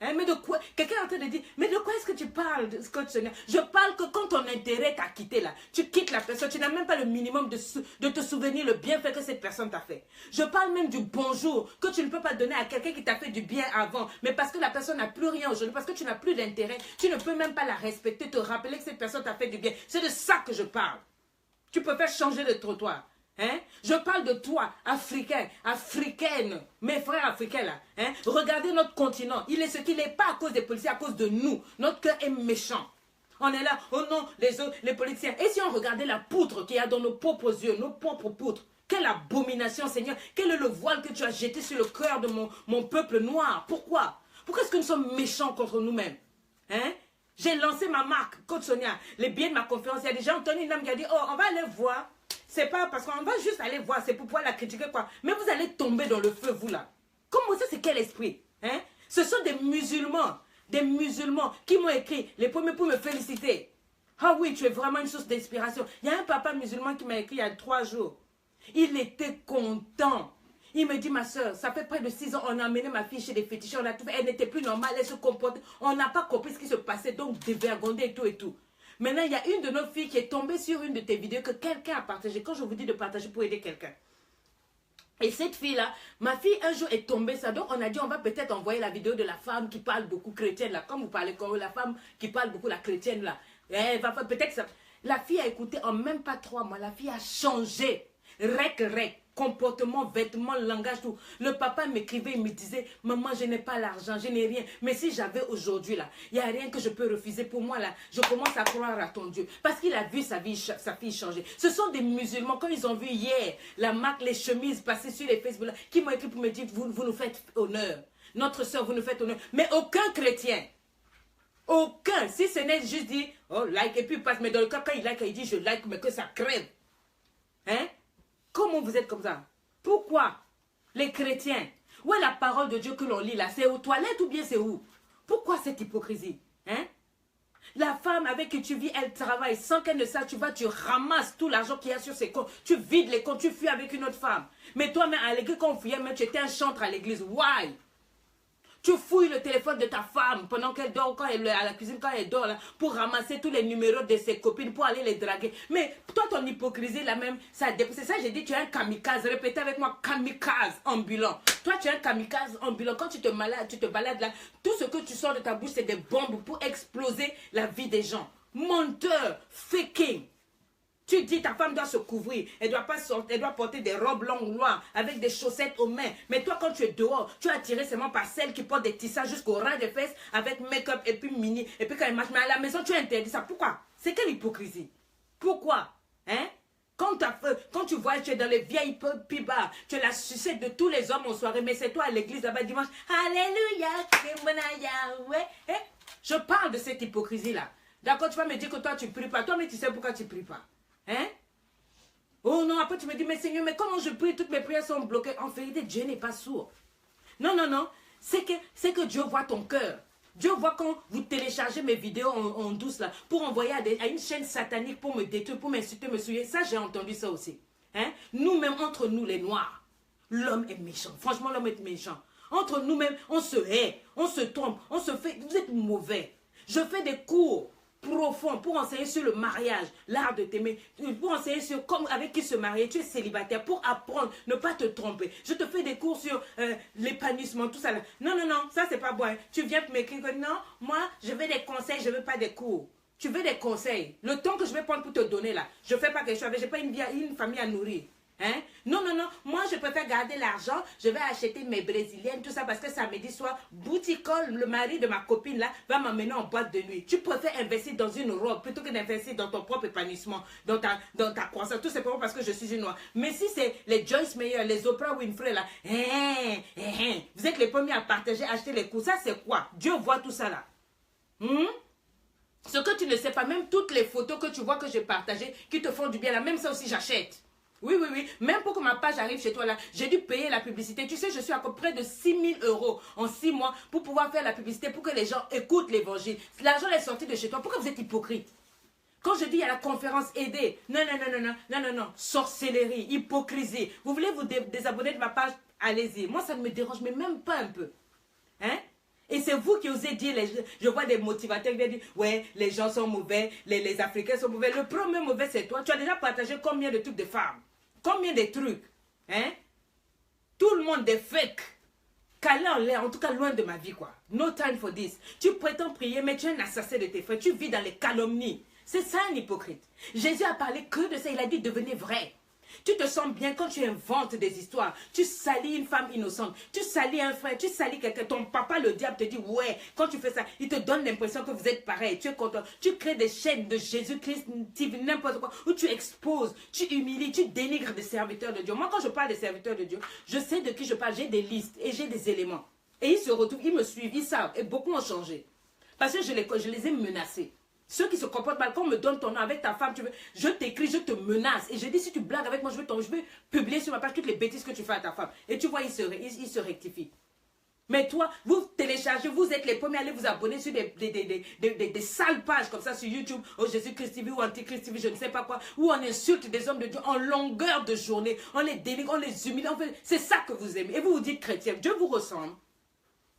Hein, mais de quoi? Quelqu'un est en train de dire, mais de quoi est-ce que tu parles, Scott Seigneur? Je parle que quand ton intérêt t'a quitté là, tu quittes la personne, tu n'as même pas le minimum de te souvenir le bienfait que cette personne t'a fait. Je parle même du bonjour que tu ne peux pas donner à quelqu'un qui t'a fait du bien avant, mais parce que la personne n'a plus rien aujourd'hui, parce que tu n'as plus d'intérêt, tu ne peux même pas la respecter, te rappeler que cette personne t'a fait du bien. C'est de ça que je parle. Tu peux faire changer de trottoir. Hein? Je parle de toi, Africain, Africaine, mes frères africains là. Hein? Regardez notre continent. Il est ce qu'il n'est pas à cause des policiers, à cause de nous. Notre cœur est méchant. On est là, oh non, les autres, les politiciens. Et si on regardait la poutre qu'il y a dans nos propres yeux, nos propres poutres, Quelle abomination, Seigneur. Quel est le voile que tu as jeté sur le cœur de mon peuple noir? Pourquoi? Pourquoi est-ce que nous sommes méchants contre nous-mêmes? Hein? J'ai lancé ma marque, Coach Sonia, les billets de ma conférence. Il y a des gens, Anthony, une dame qui a dit, oh, on va aller voir. C'est pas parce qu'on va juste aller voir, c'est pour pouvoir la critiquer, quoi. Mais vous allez tomber dans le feu, vous, là. Comment ça, c'est quel esprit? Hein? Ce sont des musulmans qui m'ont écrit les premiers pour me féliciter. Ah oui, tu es vraiment une source d'inspiration. Il y a un papa musulman qui m'a écrit il y a 3 jours. Il était content. Il me dit, ma soeur, ça fait près de 6 ans, on a amené ma fille chez des féticheurs, on a tout fait, elle n'était plus normale, elle se comportait, on n'a pas compris ce qui se passait, donc dévergondé et tout et tout. Maintenant, il y a une de nos filles qui est tombée sur une de tes vidéos que quelqu'un a partagé. Quand je vous dis de partager pour aider quelqu'un. Et cette fille-là, ma fille un jour est tombée ça. Donc on a dit on va peut-être envoyer la vidéo de la femme qui parle beaucoup chrétienne là. Comme vous parlez comme la femme qui parle beaucoup la chrétienne là. Elle va peut-être ça. La fille a écouté en même pas 3 mois. La fille a changé. Rec. Comportement, vêtements, langage, tout. Le papa m'écrivait, il me disait, maman, je n'ai pas l'argent, je n'ai rien. Mais si j'avais aujourd'hui, là, il n'y a rien que je peux refuser. Pour moi, là, je commence à croire à ton Dieu. Parce qu'il a vu sa fille changer. Ce sont des musulmans, quand ils ont vu hier, la marque, les chemises passer sur les Facebook, là, qui m'ont écrit pour me dire, vous nous faites honneur. Notre soeur, vous nous faites honneur. Mais aucun chrétien, aucun, si ce n'est juste dit, oh, like, et puis il passe. Mais dans le cas, quand il like, il dit, je like, mais que ça crève. Hein? Comment vous êtes comme ça? Pourquoi les chrétiens? Où est la parole de Dieu que l'on lit là? C'est aux toilettes ou bien c'est où? Pourquoi cette hypocrisie? Hein? La femme avec qui tu vis, elle travaille sans qu'elle ne sache, tu ramasses tout l'argent qu'il y a sur ses comptes, tu vides les comptes, tu fuis avec une autre femme. Mais toi-même, à l'église, quand on fuyait, même tu étais un chantre à l'église. Why? Tu fouilles le téléphone de ta femme pendant qu'elle dort, quand elle est à la cuisine, quand elle dort, là, pour ramasser tous les numéros de ses copines, pour aller les draguer. Mais toi, ton hypocrisie, là même, ça dépasse. C'est ça, j'ai dit, tu es un kamikaze. Répétez avec moi, kamikaze ambulant. Toi, tu es un kamikaze ambulant. Quand tu te balades là, tout ce que tu sors de ta bouche, c'est des bombes pour exploser la vie des gens. Menteur, faking. Tu dis ta femme doit se couvrir, elle doit pas sortir, elle doit porter des robes longues noires avec des chaussettes aux mains. Mais toi quand tu es dehors, tu es attiré seulement par celle qui porte des tissages jusqu'au ras des fesses avec make-up et puis mini. Et puis quand elle marche, mais à la maison tu interdis ça. Pourquoi? C'est quelle hypocrisie? Pourquoi? Hein? Quand tu vois, tu es dans les vieilles pibas, tu es la sucette de tous les hommes en soirée, mais c'est toi à l'église là-bas dimanche. Alléluia, ouais. Hein? Je parle de cette hypocrisie-là. D'accord, tu vas me dire que toi tu pries pas. Toi, mais tu sais pourquoi tu pries pas. Hein? Oh non, après tu me dis, mais Seigneur, mais comment je prie, toutes mes prières sont bloquées. En vérité, Dieu n'est pas sourd. Non. C'est que Dieu voit ton cœur. Dieu voit quand vous téléchargez mes vidéos en douce là, pour envoyer à une chaîne satanique pour me détruire, pour m'insulter, me souiller. Ça, j'ai entendu ça aussi. Hein? Nous-mêmes, entre nous les noirs, l'homme est méchant. Franchement, l'homme est méchant. Entre nous-mêmes, on se hait, on se trompe, on se fait... Vous êtes mauvais. Je fais des cours profond pour enseigner sur le mariage, l'art de t'aimer, pour enseigner sur comment, avec qui se marier, tu es célibataire, pour apprendre, ne pas te tromper. Je te fais des cours sur l'épanouissement, tout ça. Non, ça c'est pas bon. Tu viens pour m'écrire que non, moi je veux des conseils, je veux pas des cours. Tu veux des conseils. Le temps que je vais prendre pour te donner là, je fais pas quelque chose, j'ai pas une famille à nourrir. Hein? Non, moi je préfère garder l'argent, je vais acheter mes brésiliennes, tout ça parce que samedi soir, Bouticole, le mari de ma copine là, va m'emmener en boîte de nuit. Tu préfères investir dans une robe plutôt que d'investir dans ton propre épanouissement, dans ta croissance, tout simplement parce que je suis une noire. Mais si c'est les Joyce Meyer, les Oprah Winfrey là, vous êtes les premiers à partager, acheter les cours, ça c'est quoi? Dieu voit tout ça là. Ce que tu ne sais pas, même toutes les photos que tu vois que j'ai partagées, qui te font du bien là, même ça aussi j'achète. Oui. Même pour que ma page arrive chez toi là, j'ai dû payer la publicité. Tu sais, je suis à peu près de 6 000 € en 6 mois pour pouvoir faire la publicité, pour que les gens écoutent l'évangile. L'argent est sorti de chez toi. Pourquoi vous êtes hypocrite? Quand je dis à la conférence aider, non. Sorcellerie, hypocrisie. Vous voulez vous désabonner de ma page? Allez-y. Moi, ça ne me dérange mais même pas un peu. Hein? Et c'est vous qui osez dire, je vois des motivateurs qui viennent dire, ouais, les gens sont mauvais, les Africains sont mauvais. Le premier mauvais, c'est toi. Tu as déjà partagé combien de trucs de femmes? Combien de trucs? Hein? Tout le monde est fake. Calé en l'air, en tout cas loin de ma vie, quoi. No time for this. Tu prétends prier, mais tu es un assassin de tes frères. Tu vis dans les calomnies. C'est ça un hypocrite. Jésus a parlé que de ça. Il a dit, devenez vrai. Tu te sens bien quand tu inventes des histoires. Tu salis une femme innocente. Tu salis un frère. Tu salis quelqu'un. Ton papa, le diable, te dit, ouais, quand tu fais ça, il te donne l'impression que vous êtes pareil. Tu es content. Tu crées des chaînes de Jésus-Christ, n'importe quoi, où tu exposes, tu humilies, tu dénigres des serviteurs de Dieu. Moi, quand je parle des serviteurs de Dieu, je sais de qui je parle. J'ai des listes et j'ai des éléments. Et ils se retrouvent, ils me suivent, ils savent. Et beaucoup ont changé. Parce que je les ai menacés. Ceux qui se comportent mal, quand on me donne ton nom avec ta femme, tu veux, je t'écris, je te menace. Et je dis, si tu blagues avec moi, je vais publier sur ma page toutes les bêtises que tu fais à ta femme. Et tu vois, ils se rectifient. Mais toi, vous téléchargez, vous êtes les premiers à aller vous abonner sur des sales pages comme ça sur YouTube. Oh, Jésus-Christ TV ou Antichrist TV, je ne sais pas quoi. Où on insulte des hommes de Dieu en longueur de journée. On les dénigre, on les humilie. C'est ça que vous aimez. Et vous vous dites chrétien. Dieu vous ressemble.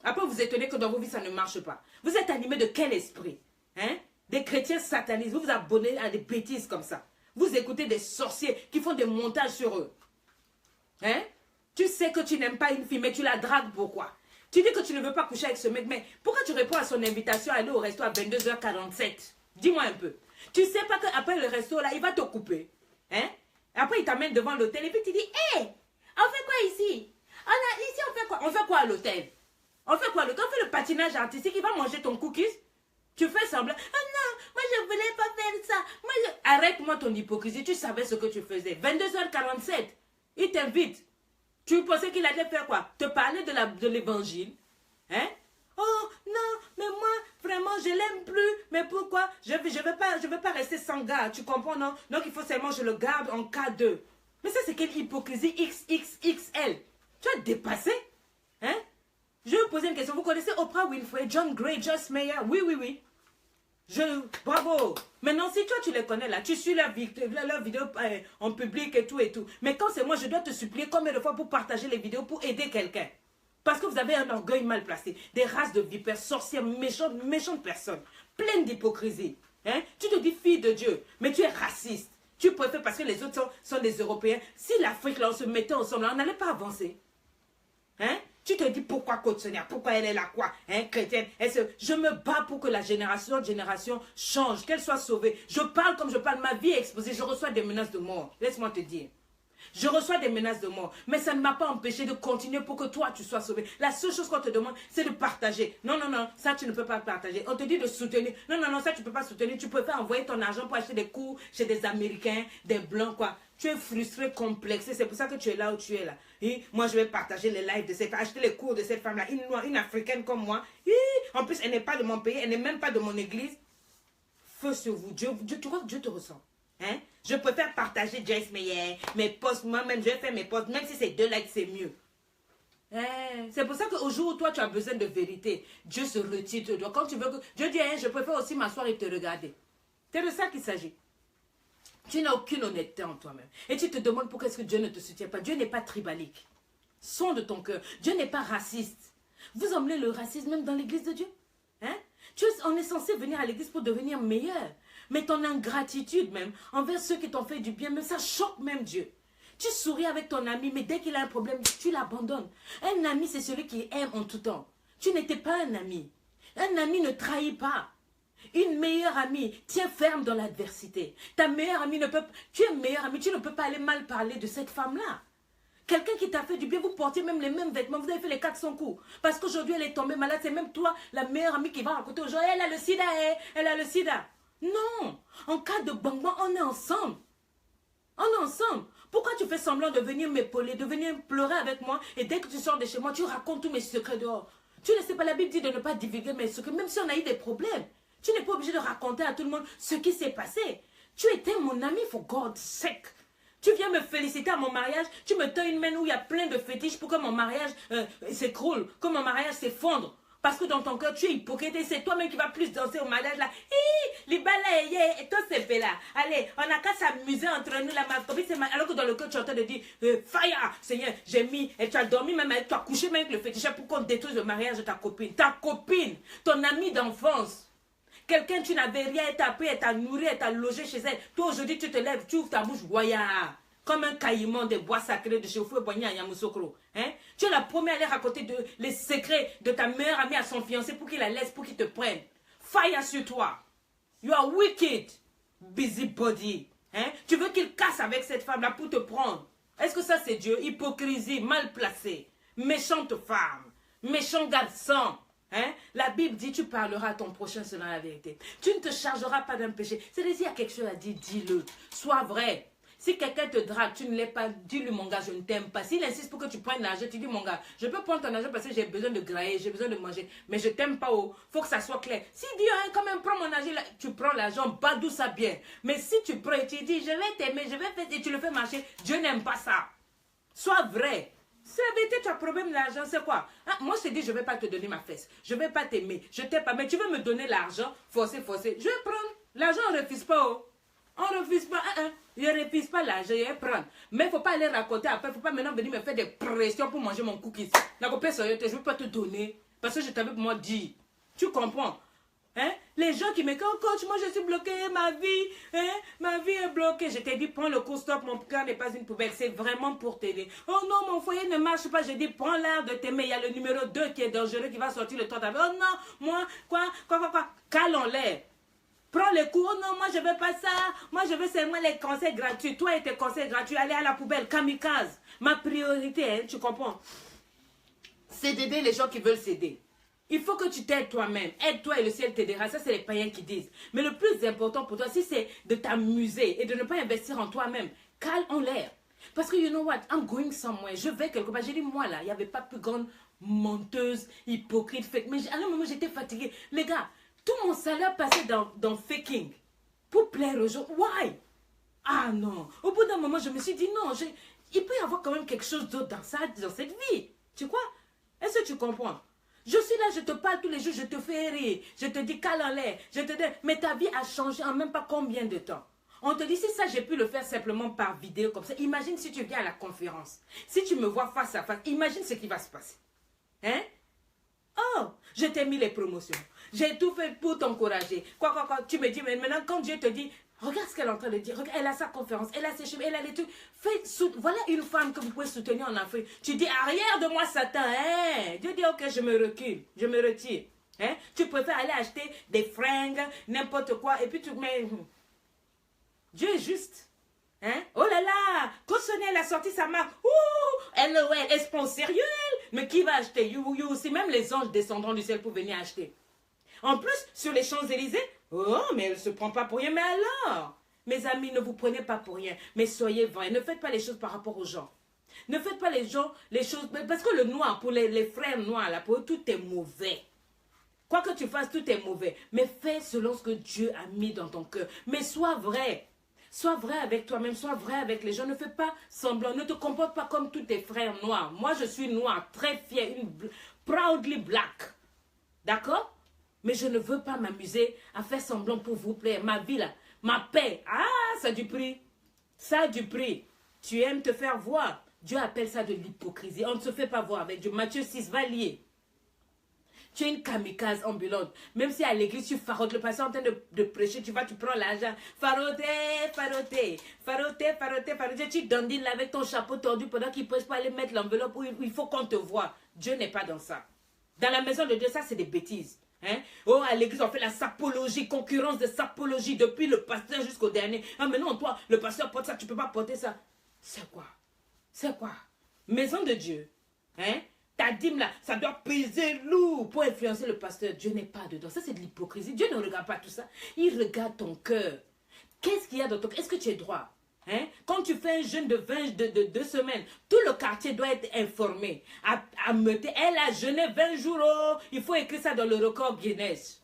Après, vous étonnez que dans vos vies, ça ne marche pas. Vous êtes animé de quel esprit? Hein? Des chrétiens satanistes, vous vous abonnez à des bêtises comme ça. Vous écoutez des sorciers qui font des montages sur eux. Hein? Tu sais que tu n'aimes pas une fille, mais tu la dragues, pourquoi? Tu dis que tu ne veux pas coucher avec ce mec, mais pourquoi tu réponds à son invitation à aller au resto à 22h47? Dis-moi un peu. Tu sais pas qu'après le resto, là, il va te couper. Hein? Après, il t'amène devant l'hôtel et puis tu dis, hé, on fait quoi ici? Ici, on fait quoi? On fait quoi à l'hôtel? On fait quoi à l'hôtel? On fait le patinage artistique, il va manger ton cookies? Tu fais semblant. Ah non, moi je voulais pas faire ça. Arrête-moi ton hypocrisie. Tu savais ce que tu faisais. 22h47. Il t'invite. Tu pensais qu'il allait faire quoi? Te parler de l'évangile. Hein? Oh non, mais moi, vraiment, je l'aime plus. Mais pourquoi? Je veux pas rester sans garde. Tu comprends, non? Donc il faut seulement que je le garde en cas de. Mais ça, c'est quelle hypocrisie XXXL? Tu as dépassé? Hein? Je vais vous poser une question. Vous connaissez Oprah Winfrey, John Gray, Joyce Meyer? Oui, oui, oui. Bravo. Maintenant, si toi, tu les connais là, tu suis leur vidéo en public et tout et tout. Mais quand c'est moi, je dois te supplier combien de fois pour partager les vidéos pour aider quelqu'un. Parce que vous avez un orgueil mal placé. Des races de vipères, sorcières, méchantes personnes. Pleines d'hypocrisie. Hein? Tu te dis fille de Dieu, mais tu es raciste. Tu préfères parce que les autres sont des Européens. Si l'Afrique, là, on se mettait ensemble, là, on n'allait pas avancer. Hein? Tu te dis pourquoi Côte Sonia, pourquoi elle est là, quoi, hein, chrétienne. Je me bats pour que la génération change, qu'elle soit sauvée. Je parle comme je parle, ma vie est exposée, je reçois des menaces de mort. Laisse-moi te dire. Je reçois des menaces de mort, mais ça ne m'a pas empêché de continuer pour que toi, tu sois sauvé. La seule chose qu'on te demande, c'est de partager. Non, non, non, ça, tu ne peux pas partager. On te dit de soutenir. Non, non, non, ça, tu ne peux pas soutenir. Tu préfères envoyer ton argent pour acheter des cours chez des Américains, des Blancs, quoi. Tu es frustré, complexé. C'est pour ça que tu es là où tu es là. Et moi, je vais partager les lives de cette femme, acheter les cours de cette femme-là. Une noire, une africaine comme moi. Et en plus, elle n'est pas de mon pays, elle n'est même pas de mon église. Feu sur vous. Tu vois que Dieu te ressent. Hein? Je préfère partager Joyce Meyer, mes posts, moi-même, je vais faire mes posts, même si c'est 2 likes, c'est mieux. C'est pour ça qu'au jour où toi, tu as besoin de vérité, Dieu se retire de toi. Quand tu veux que... Dieu dit, je préfère aussi m'asseoir et te regarder. C'est de ça qu'il s'agit. Tu n'as aucune honnêteté en toi-même. Et tu te demandes pourquoi est-ce que Dieu ne te soutient pas. Dieu n'est pas tribalique. Sonde ton cœur. Dieu n'est pas raciste. Vous emmenez le racisme même dans l'église de Dieu? Hein? On est censé venir à l'église pour devenir meilleur. Mais ton ingratitude même, envers ceux qui t'ont fait du bien, même ça choque même Dieu. Tu souris avec ton ami, mais dès qu'il a un problème, tu l'abandonnes. Un ami, c'est celui qui aime en tout temps. Tu n'étais pas un ami. Un ami ne trahit pas. Une meilleure amie tient ferme dans l'adversité. Ta meilleure amie ne peut... Tu es meilleure amie, tu ne peux pas aller mal parler de cette femme-là. Quelqu'un qui t'a fait du bien, vous portez même les mêmes vêtements, vous avez fait les 400 coups. Parce qu'aujourd'hui, elle est tombée malade, c'est même toi, la meilleure amie qui va raconter aux gens, elle a le sida, elle a le sida. Non, en cas de bang-bang, on est ensemble. On est ensemble. Pourquoi tu fais semblant de venir m'épauler, de venir pleurer avec moi et dès que tu sors de chez moi, tu racontes tous mes secrets dehors. Tu ne sais pas, la Bible dit de ne pas divulguer mes secrets, même si on a eu des problèmes. Tu n'es pas obligé de raconter à tout le monde ce qui s'est passé. Tu étais mon ami, for God's sake. Tu viens me féliciter à mon mariage, tu me tends une main où il y a plein de fétiches pour que mon mariage s'écroule, que mon mariage s'effondre. Parce que dans ton cœur, tu es hypocrite et c'est toi-même qui vas plus danser au mariage là. Et toi c'est bella. Allez, on n'a qu'à s'amuser entre nous là. Alors que dans le cœur, tu es en train de dire, fire, Seigneur, j'ai mis, et tu as dormi même avec, tu as couché même avec le féticheur pour qu'on détruise le mariage de ta copine. Ta copine, ton amie d'enfance. Quelqu'un, tu n'avais rien, elle t'a pris, elle t'a nourri, elle t'a logé chez elle. Toi aujourd'hui, tu te lèves, tu ouvres ta bouche, voyard. Comme un caïman des bois sacrés de chez Oufou et Boigny à Yamoussoukro. Hein? Tu es la première à aller raconter les secrets de ta meilleure amie à son fiancé pour qu'il la laisse, pour qu'il te prenne. Fire sur toi. You are wicked. Busybody. Hein? Tu veux qu'il casse avec cette femme-là pour te prendre. Est-ce que ça c'est Dieu? Hypocrisie, mal placée. Méchante femme, méchant garçon. Hein? La Bible dit, tu parleras à ton prochain selon la vérité. Tu ne te chargeras pas d'un péché. C'est-à-dire, s'il y a quelque chose à dire, dis-le. Sois vrai. Si quelqu'un te drague, tu ne l'es pas, dis-lui, mon gars, je ne t'aime pas. S'il insiste pour que tu prennes l'argent, tu dis, mon gars, je peux prendre ton argent parce que j'ai besoin de grailler, j'ai besoin de manger, mais je t'aime pas. Oh. Faut que ça soit clair. S'il dit, hein, quand même, prends mon argent, là, tu prends l'argent, badou ça bien. Mais si tu prends et tu dis, je vais t'aimer, je vais faire, et tu le fais marcher, Dieu n'aime pas ça. Sois vrai. C'est la vérité, tu as problème d'argent, c'est quoi? Ah, moi, je te dis, je ne vais pas te donner ma fesse. Je ne vais pas t'aimer. Je t'aime pas. Mais tu veux me donner l'argent, forcé. Je vais prendre. L'argent, on ne refuse pas. Oh. On ne refuse pas. Je ne refuse pas l'argent, je vais prendre. Mais il ne faut pas aller raconter après. Il ne faut pas maintenant venir me faire des pressions pour manger mon cookies. Je ne vais pas te donner. Parce que je t'avais pour moi dit. Tu comprends? Hein? Les gens qui me disent, oh coach, moi je suis bloqué, ma vie, hein? Ma vie est bloquée. Je t'ai dit, prends le coup, stop, mon cœur n'est pas une poubelle. C'est vraiment pour t'aider. Oh non, mon foyer ne marche pas. Je dis, prends l'air de t'aimer. Il y a le numéro 2 qui est dangereux, qui va sortir le temps d'avoir. Oh non, moi, quoi. Cale en l'air. Prends les coups. Oh non, moi je veux pas ça. Moi je veux seulement les conseils gratuits. Toi et tes conseils gratuits, allez à la poubelle. Kamikaze. Ma priorité, hein, tu comprends? C'est d'aider les gens qui veulent s'aider. Il faut que tu t'aides toi-même. Aide-toi et le ciel t'aidera. Ça, c'est les païens qui disent. Mais le plus important pour toi, si c'est de t'amuser et de ne pas investir en toi-même, cale en l'air. Parce que, you know what, I'm going somewhere. Je vais quelque part. J'ai dit, moi, là, il n'y avait pas plus grande menteuse, hypocrite, fake. Mais à un moment, j'étais fatiguée. Les gars, tout mon salaire passait dans faking. Pour plaire aux gens. Why? Ah non. Au bout d'un moment, je me suis dit, non, il peut y avoir quand même quelque chose d'autre dans cette vie. Tu crois? Est-ce que tu comprends? Je suis là, je te parle tous les jours, je te fais rire, je te dis cale en l'air, je te dis, mais ta vie a changé en même pas combien de temps. On te dit, si ça, j'ai pu le faire simplement par vidéo comme ça, imagine si tu viens à la conférence, si tu me vois face à face, imagine ce qui va se passer. Hein? Oh, je t'ai mis les promotions, j'ai tout fait pour t'encourager. Quoi, tu me dis, mais maintenant, quand Dieu te dit, regarde ce qu'elle est en train de dire. Regarde, elle a sa conférence, elle a ses cheveux, elle a les trucs. Voilà une femme que vous pouvez soutenir en Afrique. Tu dis, arrière de moi, Satan. Hein? Dieu dit, ok, je me recule, je me retire. Hein? Tu préfères aller acheter des fringues, n'importe quoi, et puis tu mets... Dieu est juste. Hein? Oh là là, quand Sonia a sorti sa marque, elle se prend au sérieux, elle. Mais qui va acheter? You aussi, même les anges descendront du ciel pour venir acheter. En plus, sur les Champs-Élysées, oh, mais elle ne se prend pas pour rien. Mais alors, mes amis, ne vous prenez pas pour rien. Mais soyez vrais. Ne faites pas les choses par rapport aux gens. Ne faites pas les choses... Parce que le noir, pour les frères noirs, là, pour eux, tout est mauvais. Quoi que tu fasses, tout est mauvais. Mais fais selon ce que Dieu a mis dans ton cœur. Mais sois vrai. Sois vrai avec toi-même. Sois vrai avec les gens. Ne fais pas semblant. Ne te comporte pas comme tous tes frères noirs. Moi, je suis noire, très fière, proudly black. D'accord? Mais je ne veux pas m'amuser à faire semblant pour vous plaire. Ma vie là, ma paix, ça a du prix. Ça a du prix. Tu aimes te faire voir. Dieu appelle ça de l'hypocrisie. On ne se fait pas voir avec Dieu. Matthieu 6, va lier. Tu es une kamikaze ambulante. Même si à l'église tu farotes, le pasteur en train de prêcher, tu prends l'argent. Faroter. Tu dandines là avec ton chapeau tordu pendant qu'il prêche pour aller mettre l'enveloppe où il faut qu'on te voit. Dieu n'est pas dans ça. Dans la maison de Dieu, ça c'est des bêtises. Hein? Oh, à l'église, on fait la sapologie, concurrence de sapologie, depuis le pasteur jusqu'au dernier. Ah, mais non, toi, le pasteur porte ça, tu ne peux pas porter ça. C'est quoi? C'est quoi? Maison de Dieu. Hein? Ta dîme là, ça doit peser lourd pour influencer le pasteur. Dieu n'est pas dedans. Ça, c'est de l'hypocrisie. Dieu ne regarde pas tout ça. Il regarde ton cœur. Qu'est-ce qu'il y a dans ton cœur? Est-ce que tu es droit? Hein? Quand tu fais un jeûne de 2 semaines, tout le quartier doit être informé. Elle a jeûné 20 jours. Oh, il faut écrire ça dans le record Guinness.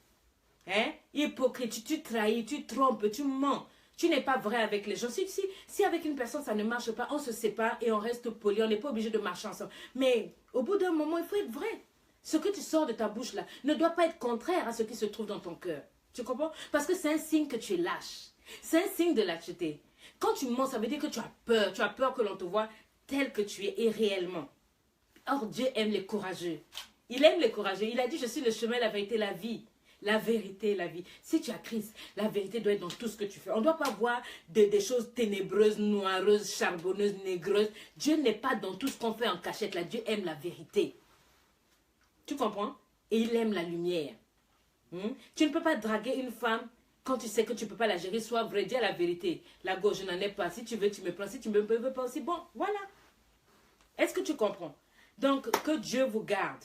Hein? Hypocrite, tu trahis, tu trompes, tu mens. Tu n'es pas vrai avec les gens. Si avec une personne ça ne marche pas, on se sépare et on reste poli. On n'est pas obligé de marcher ensemble. Mais au bout d'un moment, il faut être vrai. Ce que tu sors de ta bouche là ne doit pas être contraire à ce qui se trouve dans ton cœur. Tu comprends? Parce que c'est un signe que tu es lâche. C'est un signe de lâcheté. Quand tu mens, ça veut dire que tu as peur. Tu as peur que l'on te voie tel que tu es et réellement. Or, Dieu aime les courageux. Il aime les courageux. Il a dit, je suis le chemin, la vérité, la vie. La vérité et la vie. Si tu as Christ, la vérité doit être dans tout ce que tu fais. On ne doit pas voir des choses ténébreuses, noireuses, charbonneuses, négreuses. Dieu n'est pas dans tout ce qu'on fait en cachette. Là, Dieu aime la vérité. Tu comprends? Et il aime la lumière. Tu ne peux pas draguer une femme Quand tu sais que tu ne peux pas la gérer, sois vrai, dis la vérité. La gauche, je n'en ai pas. Si tu veux, tu me prends. Si tu ne veux pas aussi, bon, voilà. Est-ce que tu comprends? Donc, que Dieu vous garde.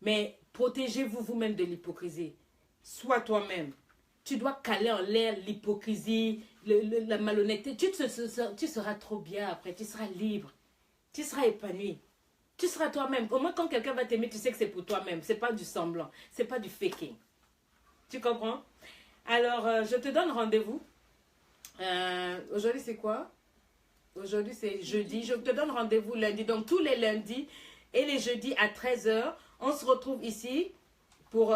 Mais protégez-vous vous-même de l'hypocrisie. Sois toi-même. Tu dois caler en l'air l'hypocrisie, la malhonnêteté. Tu seras trop bien après. Tu seras libre. Tu seras épanoui. Tu seras toi-même. Au moins, quand quelqu'un va t'aimer, tu sais que c'est pour toi-même. Ce n'est pas du semblant. Ce n'est pas du faking. Tu comprends? Alors, je te donne rendez-vous. Aujourd'hui, c'est quoi? Aujourd'hui, c'est jeudi. Je te donne rendez-vous lundi. Donc, tous les lundis et les jeudis à 13 h, on se retrouve ici pour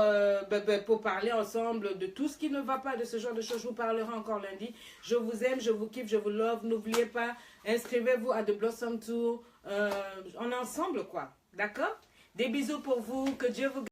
parler ensemble de tout ce qui ne va pas, de ce genre de choses. Je vous parlerai encore lundi. Je vous aime, je vous kiffe, je vous love. N'oubliez pas, inscrivez-vous à The Blossom Tour. On est ensemble, quoi. D'accord? Des bisous pour vous. Que Dieu vous